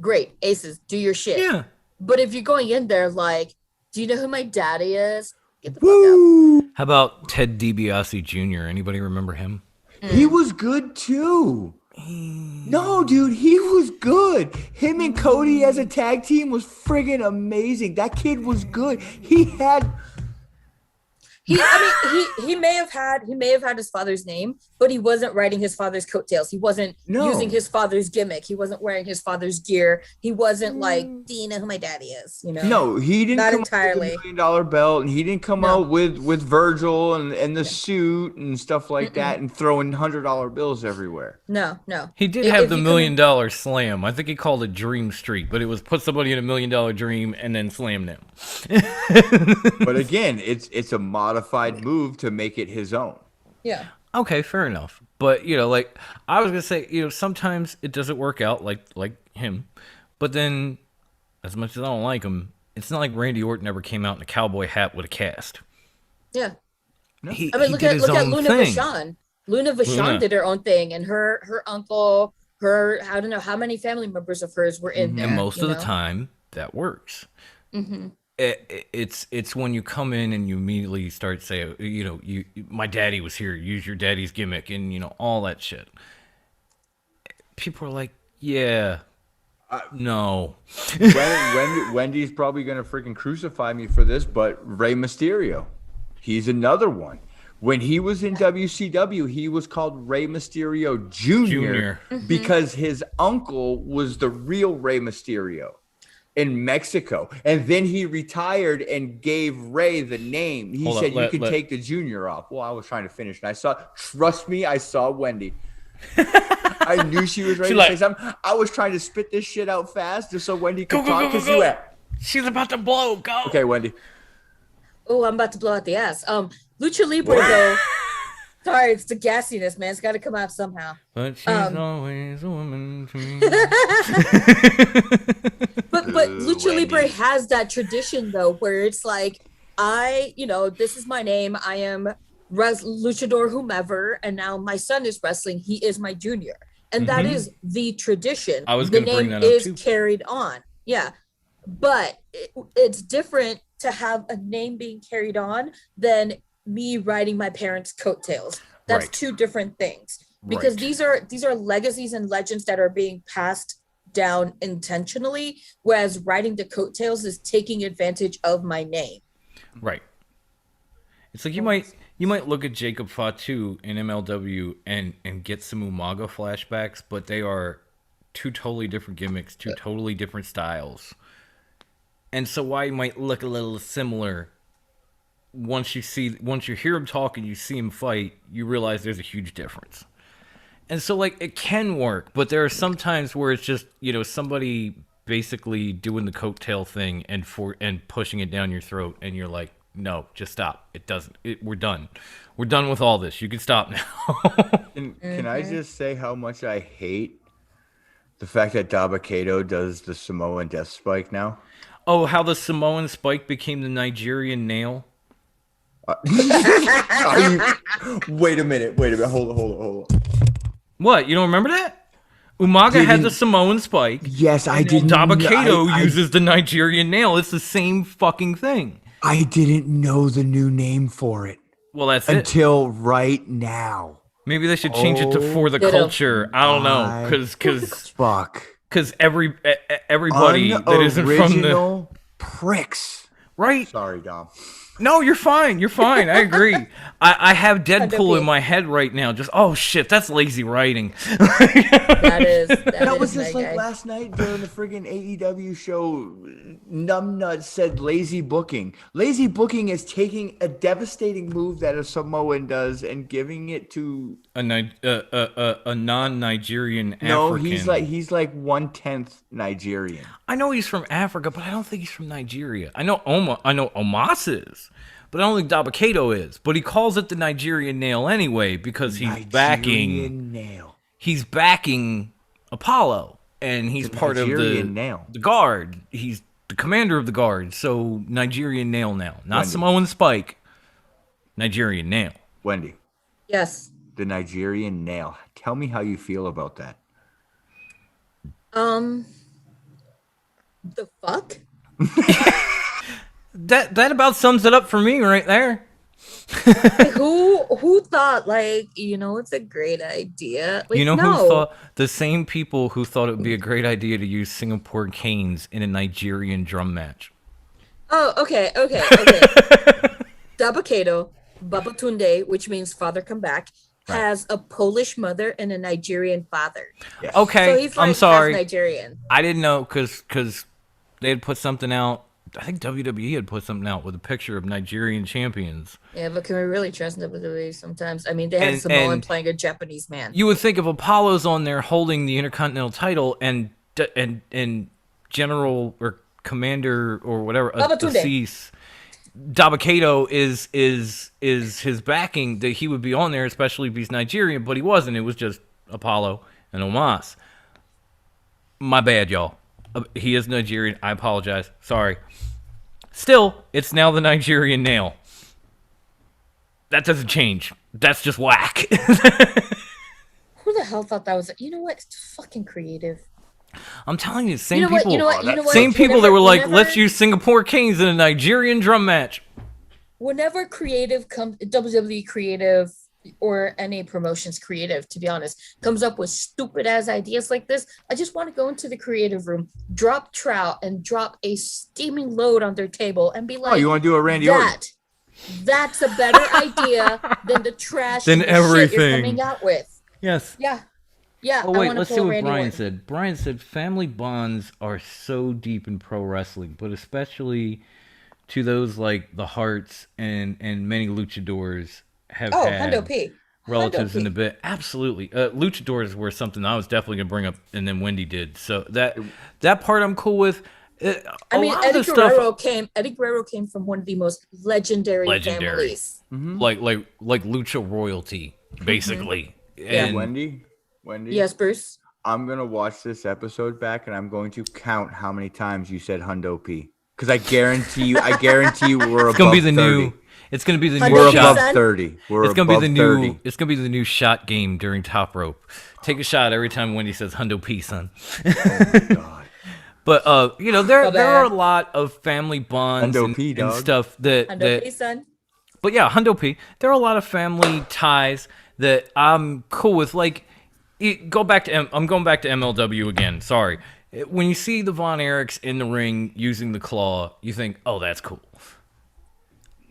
Great. Aces, do your shit. Yeah. But if you're going in there like, do you know who my daddy is? Get the fuck out. Woo! How about Ted DiBiase Jr.? Anybody remember him? He was good too. No, dude, he was good. Him and Cody as a tag team was friggin' amazing. That kid was good. He had He may have had his father's name, but he wasn't riding his father's coattails. He wasn't No. using his father's gimmick. He wasn't wearing his father's gear. He wasn't like, do you know who my daddy is? You know? no, he didn't Not come entirely. out with $1 million belt, and he didn't come No. out with Virgil and the suit and stuff like that, and throwing $100 bills everywhere. No. He did If- have if the you $1 million slam. I think he called it Dream Street, but it was put somebody in $1 million dream and then slam them. But again, it's a modified move to make it his own. Yeah. Okay, fair enough. But you know, like I was gonna say, you know, sometimes it doesn't work out like him. But then, as much as I don't like him, it's not like Randy Orton ever came out in a cowboy hat with a cast. Yeah. He, I mean, he look did at his own Luna thing. Vachon. Luna Vachon Luna. did her own thing, and her uncle, I don't know how many family members of hers were in there. And most you of the know? time, that works. Mhm. It's when you come in and you immediately start saying, you know, my daddy was here, use your daddy's gimmick, and you know all that shit. People are like, yeah, no. Wendy's probably gonna freaking crucify me for this, but Rey Mysterio, he's another one. When he was in WCW, he was called Rey Mysterio Jr. because his uncle was the real Rey Mysterio in Mexico. And then he retired and gave Rey the name. He Hold said, on, you can take the Junior off. Well, I was trying to finish. And trust me, I saw Wendy. I knew she was ready She to like- say something. I was trying to spit this shit out fast just so Wendy could Go, go, talk. go, go, Because go. you at. She's about to blow. Go. Okay, Wendy. Oh, I'm about to blow out the ass. Lucha Libre though. Sorry, it's the gassiness, man. It's got to come out somehow. But she's always a woman to me. But Lucha Libre has that tradition though, where it's like, this is my name. I am luchador whomever, and now my son is wrestling. He is my junior, and that is the tradition. I was the gonna bring name that up, is too. carried on. Yeah, but it's different to have a name being carried on than me riding my parents' coattails. That's Right. two different things, because Right. these are legacies and legends that are being passed down intentionally, whereas riding the coattails is taking advantage of my name. Right. It's like You might look at Jacob Fatu in MLW and get some Umaga flashbacks, but they are two totally different gimmicks, two totally different styles. And so while you might look a little similar, once you hear him talk and you see him fight, you realize there's a huge difference. And so like it can work, but there are some times where it's just, somebody basically doing the coattail thing and pushing it down your throat, and you're like, no, just stop. It doesn't. We're done. We're done with all this. You can stop now. Can I just say how much I hate the fact that Dabba-Kato does the Samoan Death Spike now? Oh, how the Samoan Spike became the Nigerian nail? Wait a minute. Hold on. What? You don't remember that? Umaga had the Samoan Spike. Yes, I did. Dabba-Kato uses the Nigerian nail. It's the same fucking thing. I didn't know the new name for it Well, that's it. until right now. Maybe they should change it to For the Ditto. Culture. I don't know, because Fuck. everybody that isn't from the Unoriginal pricks. right. Sorry, Dom. No, you're fine. You're fine. I agree. I have Deadpool be. in my head right now. Just shit, that's lazy writing. That was just my like guy. last night during the friggin' AEW show. Numbnut said lazy booking. Lazy booking is taking a devastating move that a Samoan does and giving it to. A non-Nigerian African. No, he's like 1/10 Nigerian. I know he's from Africa, but I don't think he's from Nigeria. I know Omos is, but I don't think Dabba-Kato is. But he calls it the Nigerian nail anyway because Nigerian nail. he's backing Apollo, and he's The part Nigerian of nail. the guard. He's the commander of the guard. So Nigerian nail now, not Wendy. Samoan Spike. Nigerian nail. Wendy, Yes. the Nigerian nail. Tell me how you feel about that. The fuck? That about sums it up for me right there. Like, who thought it's a great idea? Like, You know no. who thought? The same people who thought it would be a great idea to use Singapore canes in a Nigerian drum match. Oh, okay. Dabba-Kato, Babatunde, which means father come back, has a Polish mother and a Nigerian father. Okay, So he's like I'm sorry. half Nigerian. I didn't know because they had put something out. I think WWE had put something out with a picture of Nigerian champions. Yeah, but can we really trust WWE sometimes? I mean, they had And- Samoan and- playing a Japanese man. You would think if Apollo's on there holding the Intercontinental title and General or Commander or whatever Babatunde. Assis, Dabba-Kato is his backing, that he would be on there, especially if he's Nigerian, but he wasn't. It was just Apollo and Omos. My bad, y'all. He is Nigerian. I apologize. Sorry. Still, it's now the Nigerian nail. That doesn't change. That's just whack. Who the hell thought that was? You know what? It's fucking creative. I'm telling you, same You know what? people. You know what? You know what? Same people that were like, Whenever- let's use Singapore Kings in a Nigerian drum match. Whenever creative comes, WWE creative or any promotions creative, to be honest, comes up with stupid ass ideas like this, I just want to go into the creative room, drop trout, and drop a steaming load on their table and be like, Oh, you want to do a Randy Orton? That's a better idea than the trash Than and the shit you're everything. coming out with. Yes. Yeah. Oh I wait, wanna let's see pull what Randy Brian Orton. said. Brian said family bonds are so deep in pro wrestling, but especially to those like the Hearts and many luchadors have Oh, had Hundo P. relatives Hundo in the P. bit. Absolutely. Luchadors were something I was definitely gonna bring up, and then Wendy did. So that part I'm cool with. I mean, lot of Eddie the stuff, Guerrero came from one of the most legendary families. like lucha royalty, basically. Yeah. And Wendy, Yes, Bruce. I'm gonna watch this episode back, and I'm going to count how many times you said Hundo P. Because I guarantee you, we're it's gonna above be the 30. new. It's gonna be the Hundo new We're P, shot. above son. 30. We're It's gonna be above the 30. new. It's gonna be the new shot game during Top Rope. Take a shot every time Wendy says "Hundo P, son." God. But there bad. are a lot of family bonds Hundo and, P, and dog. stuff that Hundo P, son. But yeah, Hundo P. There are a lot of family ties that I'm cool with. Like, I'm going back to MLW again. Sorry. When you see the Von Erichs in the ring using the claw, you think, oh, that's cool.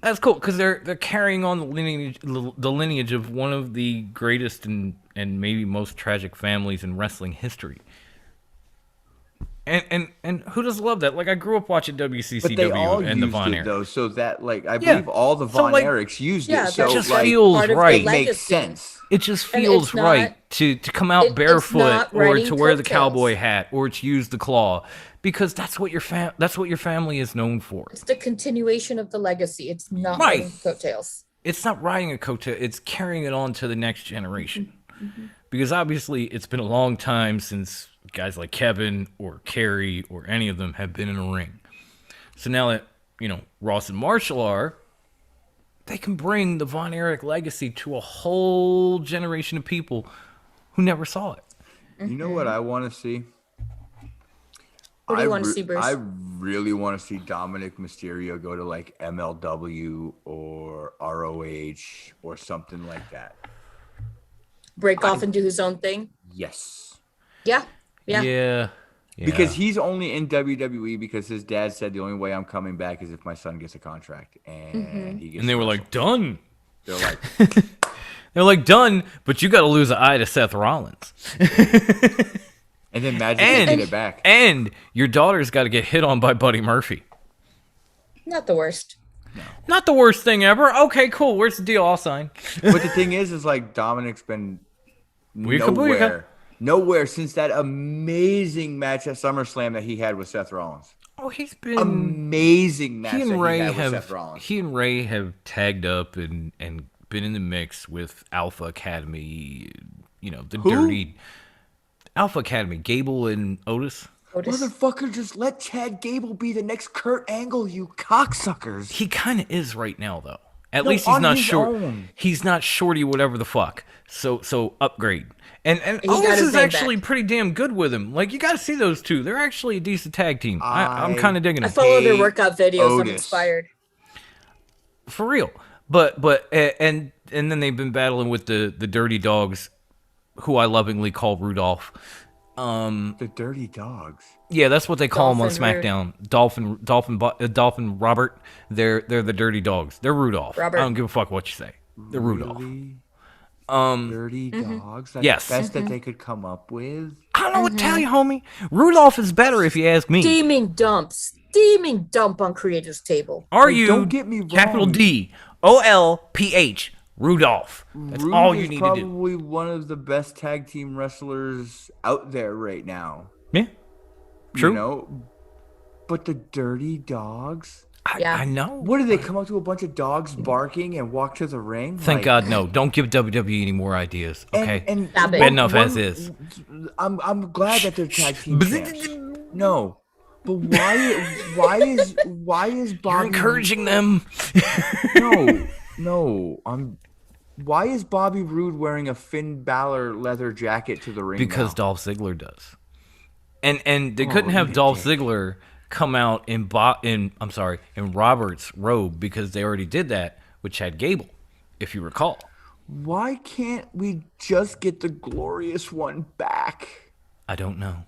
That's cool because they're carrying on the lineage of one of the greatest and maybe most tragic families in wrestling history. And who doesn't love that? Like, I grew up watching But they all WCCW and the used Von it Erichs. though, so that like I Yeah. believe all the So, Von like, Erichs used yeah, it. So that's just like feels part of the right. it makes legacy. sense. It just And feels it's not- right to come out it's barefoot not or riding to wear the coattails. cowboy hat or to use the claw because that's what your family is known for. It's the continuation of the legacy. It's not Right. riding coattails. It's not riding a coattail, it's carrying it on to the next generation. Because obviously it's been a long time since guys like Kevin or Kerry or any of them have been in a ring. So now that, Ross and Marshall are, they can bring the Von Erich legacy to a whole generation of people who never saw it. You know what I want to see? What do you want to see, Bruce? I really want to see Dominic Mysterio go to like MLW or ROH or something like that. Break off and do his own thing. Yes. Yeah. Yeah. Yeah. Because he's only in WWE because his dad said the only way I'm coming back is if my son gets a contract, and he gets. And they were like, done. they're like, They're like, done, but you got to lose an eye to Seth Rollins. and then Magic And- can get it back. And your daughter's got to get hit on by Buddy Murphy. Not the worst. Not the worst thing ever. Okay, cool. Where's the deal? I'll sign. But the thing is like Dominic's been Booyaka, booyaka. nowhere since that amazing match at SummerSlam that he had with Seth Rollins. Oh, he's been Amazing match he and that Ray he had with have Seth Rollins. he and Ray have tagged up and been in the mix with Alpha Academy, the Who? dirty Alpha Academy, Gable and Otis. Otis. Motherfucker, just let Chad Gable be the next Kurt Angle, you cocksuckers. He kind of is right now though. At No, least he's on not his short. own. He's not shorty whatever the fuck. So upgrade. And he got Otis his is name actually pretty damn good with him. Like, you got to see those two. They're actually a decent tag team. I'm I- kind of digging I them. follow their hate workout videos. I'm Otis. inspired. For real. But and then they've been battling with the Dirty Dogs, who I lovingly call Rudolph. The Dirty Dogs. Yeah, that's what they call him on Dolphin Rude. SmackDown. Dolphin Robert. They're the Dirty Dogs. They're Rudolph. Robert. I don't give a fuck what you say. They're Rudolph. Really? Um, Dirty Dogs? That's yes. the best that they could come up with? I don't know what to tell you, homie. Rudolph is better if you ask me. Steaming dump on creator's table. Are Like, you? don't get me Capital wrong. DOLPH. Rudolph. That's Rude all is you need to do. probably one of the best tag team wrestlers out there right now. Yeah. True. You know? But the Dirty Dogs? Yeah. I know. What do they come up to a bunch of dogs barking and walk to the ring? Thank Like, God, no. Don't give WWE any more ideas. Okay. And Stop it. Bad enough as is. I'm glad that they're tag team champs. No, but why is You're Bobby encouraging them. No. Why is Bobby Roode wearing a Finn Balor leather jacket to the ring? Because now? Dolph Ziggler does. And they Oh, couldn't have you Dolph dick. Ziggler come out in Robert's robe because they already did that with Chad Gable, if you recall. Why can't we just get the glorious one back? I don't know.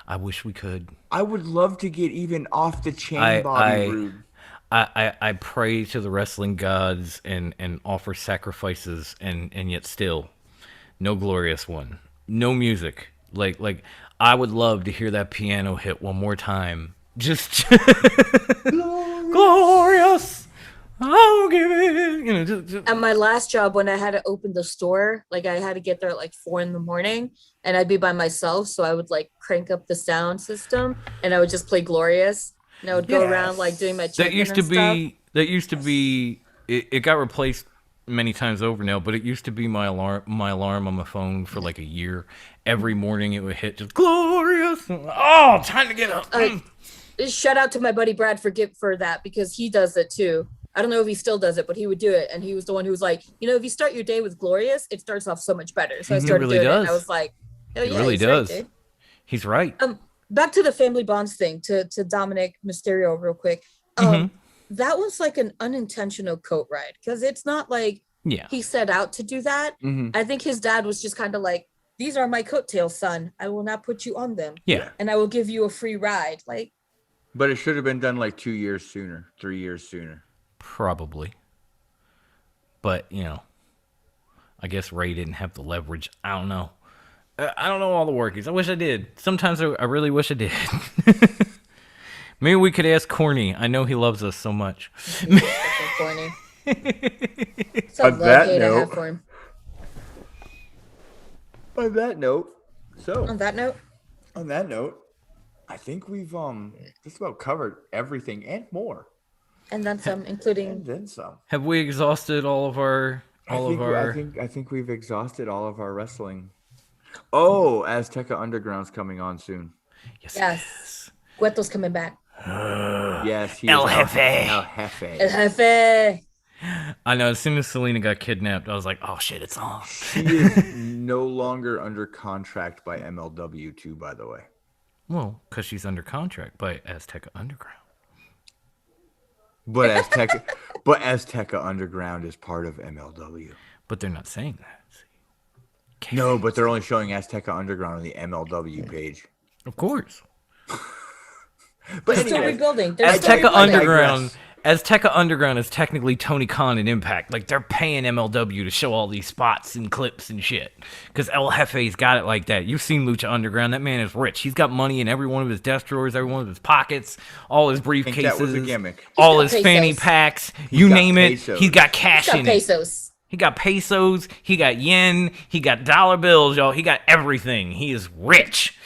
I wish we could. I would love to get even off the chain I- Bobby Roode. I pray to the wrestling gods and offer sacrifices and yet still no glorious one. No music. Like I would love to hear that piano hit one more time. Just glorious. I'll give it. Just At my last job, when I had to open the store, like I had to get there at like 4 a.m, and I'd be by myself, so I would like crank up the sound system, and I would just play Glorious, and I would go around like doing my that check-in used and stuff. to be it got replaced many times over now, but it used to be my alarm on my phone for like a year. Every morning it would hit just glorious. Oh, time to get up. Shout out to my buddy Brad for that, because he does it too. I don't know if he still does it, but he would do it, and he was the one who was like, if you start your day with Glorious, it starts off so much better. So I He started really doing it, does. and I was like, oh He yeah, really he's right, does. dude. He's right. Back to the family bonds thing, to Dominic Mysterio real quick. That was like an unintentional coat ride, because it's not like Yeah. he set out to do that. Mhm. I think his dad was just kind of like, these are my coattails, son. I will not put you on them, Yeah. and I will give you a free ride. Like, But it should have been done like 2 years sooner, 3 years sooner. Probably. But, you know, I guess Ray didn't have the leverage. I don't know. I don't know all the workings. I wish I did. Sometimes I really wish I did. Maybe we could ask Corny. I know he loves us so much. He's so corny. So On that love-hate I have note- for him. On that note, On that note, I think we've just about covered everything and more, and then some, and including then some. Have we exhausted all of our I think we've exhausted all of our wrestling. Oh, Azteca Underground's coming on soon. yes, Gueto's coming back. Yes, he El is Jefe. El Jefe. El Jefe. I know, as soon as Selena got kidnapped, I was like, oh shit, it's on. She is no longer under contract by MLW too, by the way. Well, because she's under contract by Azteca Underground. But Azteca Underground is part of MLW. But they're not saying that. See? No, but they're only showing Azteca Underground on the MLW page. Of course. But They're still anyway, rebuilding. They're still Azteca rebuilding. Underground. Azteca Underground is technically Tony Khan and Impact. Like, they're paying MLW to show all these spots and clips and shit. Because El Jefe's got it like that. You've seen Lucha Underground. That man is rich. He's got money in every one of his desk drawers, every one of his pockets, all his think that was a briefcases, gimmick. all He's his got fanny pesos. packs. You got name pesos. it, he's got cash He's got in it. pesos. He got pesos. He got yen. He got dollar bills, y'all. He got everything. He is rich.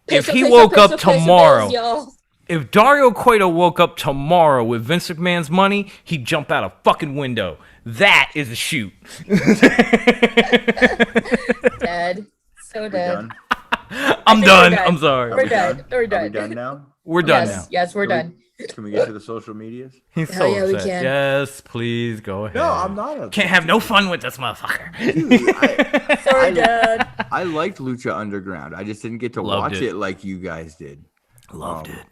If Peso, he peso, woke peso, up peso tomorrow, bills, y'all. if Dario Cueto woke up tomorrow with Vince McMahon's money, he'd jump out a fucking window. That is a shoot. Dead. So We're dead. done. I'm think done. we're done. I'm sorry. We're done. We're Are we done. done now? We're done Yes, now. yes, we're done. Can we get to the social medias? He's Hell so yeah, we upset. can. Yes, please go ahead. No, I'm not upset. Can't have no fun with this motherfucker. Dude, So we're done. I liked Lucha Underground. I just didn't get to Loved watch it. it like you guys did. Loved it.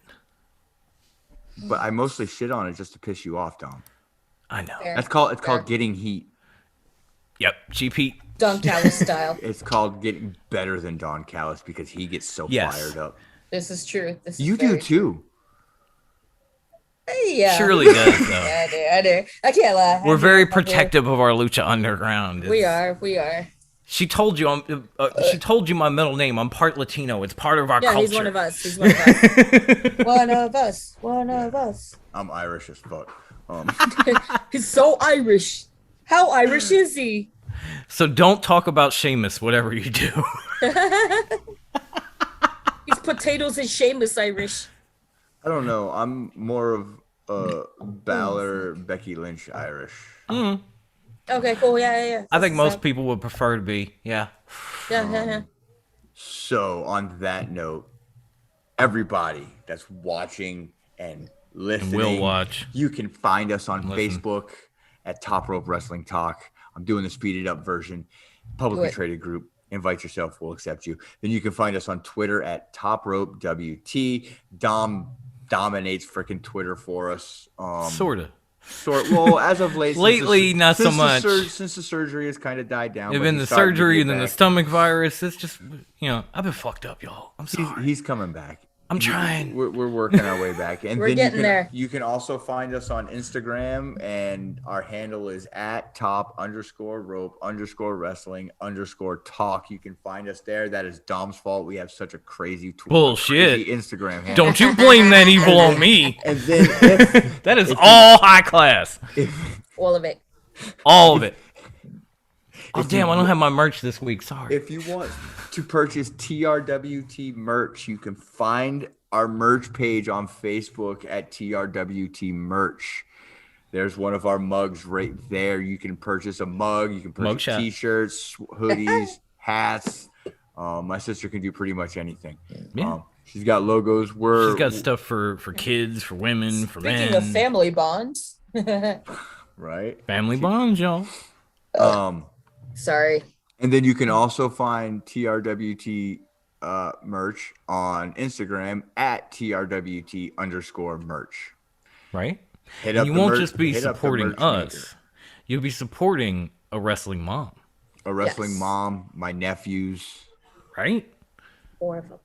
But I mostly shit on it just to piss you off, Dom. I know. Fair. It's Fair. called getting heat. Yep. GP. Don Callis style. It's called getting better than Don Callis because he gets so Yes. fired up. This is true. This is You do very true. too. Surely Yeah. does, though. Yeah, I do. I can't lie. We're I do. very I do. protective of our Lucha Underground. We are. We are. She told you she told you my middle name. I'm part Latino. It's part of our Yeah, culture. he's one of us. He's one of us. One of us. One of us. I'm Irish as fuck. He's so Irish. How Irish is he? So don't talk about Sheamus, whatever you do. He's potatoes and Seamus Irish. I don't know. I'm more of Balor, Becky Lynch Irish. Okay, cool. Yeah. I think most people would prefer to be. Yeah. Yeah. So on that note, everybody that's watching and listening, will watch. You can find us on Listen. Facebook at Top Rope Wrestling Talk. I'm doing the speeded up version. Publicly Do it. traded group. Invite yourself. We'll accept you. Then you can find us on Twitter at Top Rope WT. Dom dominates freaking Twitter for us. Sorta. Well, as of late, Lately, not so much. Since the surgery has kind of died down. It's but been he's the starting to surgery get and then the back. stomach virus. It's just, I've been fucked up, y'all. I'm sorry. He's coming back. I'm trying. We're working our way back, and We're then getting there. You can also find us on Instagram, and our handle is at top_rope_wrestling_talk. You can find us there. That is Dom's fault. We have such a crazy Bullshit. crazy Instagram handle. Don't you blame that evil on me. And then if, That is all high class. All of it. All of it. Oh, damn, I don't have my merch this week. Sorry. if you want to purchase TRWT merch, you can find our merch page on Facebook at TRWT merch. There's one of our mugs right there. You can purchase a mug. You can purchase Mugshot. t-shirts, hoodies, hats. My sister can do pretty much anything. Yeah. She's got logos. She's got stuff for kids, for women, for men. Speaking of family bonds. right. Family bonds, y'all. Sorry. And then you can also find TRWT merch on Instagram at TRWT_merch. Right? Hit And up you the won't merch- just be hit up the supporting merch us. maker. You'll be supporting a wrestling mom, A wrestling Yes. mom, my nephews, right? 4 of them.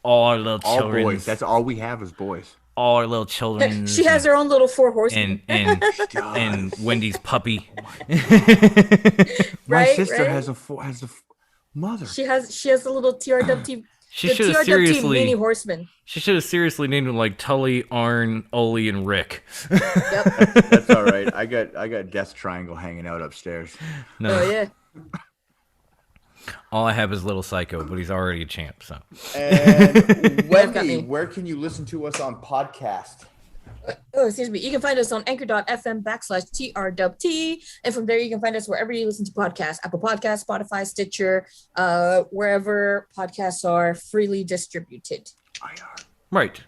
All our little all children. boys. That's all we have is boys. all our little children. She has her own little 4 horsemen. and Wendy's puppy. My Right, sister right? has a mother. She has a little TRWT. She the should have TRWT mini seriously. horseman. She should have seriously named him like Tully, Arn, Oli, and Rick. Yep. That's all right. I got Death Triangle hanging out upstairs. No, Oh yeah. all I have is Little Psycho, but he's already a champ. So And got Wendy, me. where can you listen to us on podcast? Oh, excuse me. You can find us on anchor.fm/TRWT. And from there, you can find us wherever you listen to podcasts, Apple Podcasts, Spotify, Stitcher, wherever podcasts are freely distributed. right.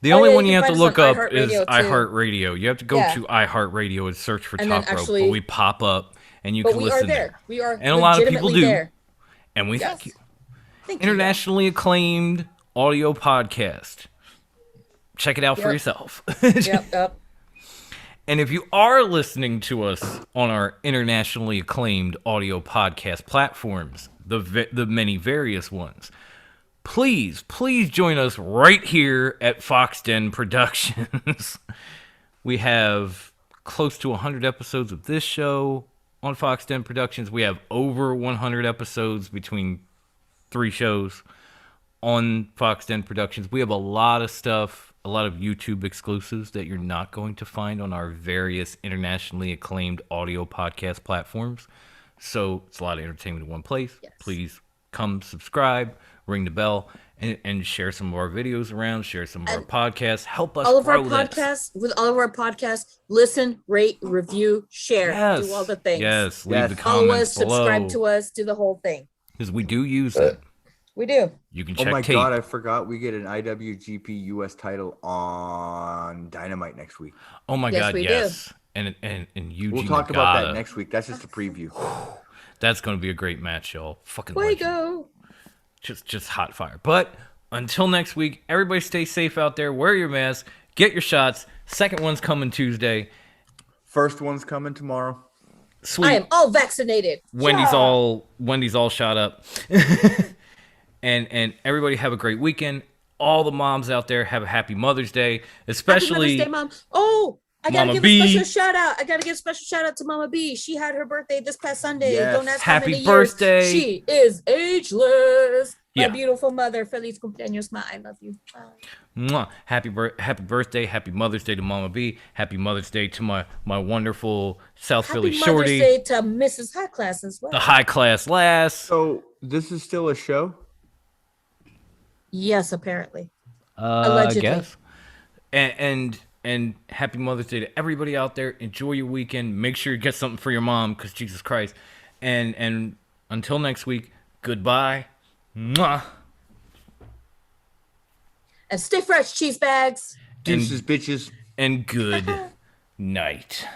The Oh, only yeah, one you you can have to find us look on up is iHeartRadio, too. iHeartRadio. You have to go Yeah. to iHeartRadio and search for And then Top Rope, actually- but we pop up and you But can we listen are there. We are And a lot of people legitimately do. there. And we Yes. thank you. Thank you. Internationally acclaimed audio podcast. Check it out for Yep. yourself. Yep. And if you are listening to us on our internationally acclaimed audio podcast platforms, the many various ones, please join us right here at Fox Den Productions. We have close to 100 episodes of this show on Fox Den Productions. We have over 100 episodes between 3 shows on Fox Den Productions. We have a lot of stuff, a lot of YouTube exclusives that you're not going to find on our various internationally acclaimed audio podcast platforms. So it's a lot of entertainment in one place. Yes. Please come subscribe, ring the bell, and share some of our videos around, share some of our podcasts. Help us All of our grow this. podcasts, with all of our podcasts, listen, rate, review, share, Yes. do all the things. Yes, leave Yes. the Follow comments us, subscribe below. to us, do the whole thing. Because we do use them. We do. You can Oh check my tape. God, I forgot we get an IWGP US title on Dynamite next week. Oh my Yes, God, we do. yes. And Yuji We'll talk about Nagata. that next week. That's just a preview. That's going to be a great match, y'all. Fucking Way legend. go. Just hot fire. But until next week, everybody stay safe out there. Wear your mask. Get your shots. Second one's coming Tuesday. First one's coming tomorrow. Sweet. I am all vaccinated. Wendy's Yeah. all shot up. and everybody have a great weekend. All the moms out there have a happy Mother's Day, Happy especially Mother's Day, Mom. Oh, I gotta Mama give B. a special shout out. I gotta give a special shout out to Mama B. She had her birthday this past Sunday. Yes. Don't ask how Happy many birthday. Years. She is ageless. My Yeah. beautiful mother. Feliz cumpleaños, ma. I love you. Bye. Mwah. Happy birthday, happy Mother's Day to Mama B. Happy Mother's Day to my wonderful South Philly Happy Mother's shorty, Day to Mrs. High Class as well. the high class lass. So this is still a show? Yes, apparently. I Allegedly. guess. And happy Mother's Day to everybody out there. Enjoy your weekend. Make sure you get something for your mom, because Jesus Christ. And until next week, goodbye. Mwah. And stay fresh, cheese bags. Deuces, bitches. And good night.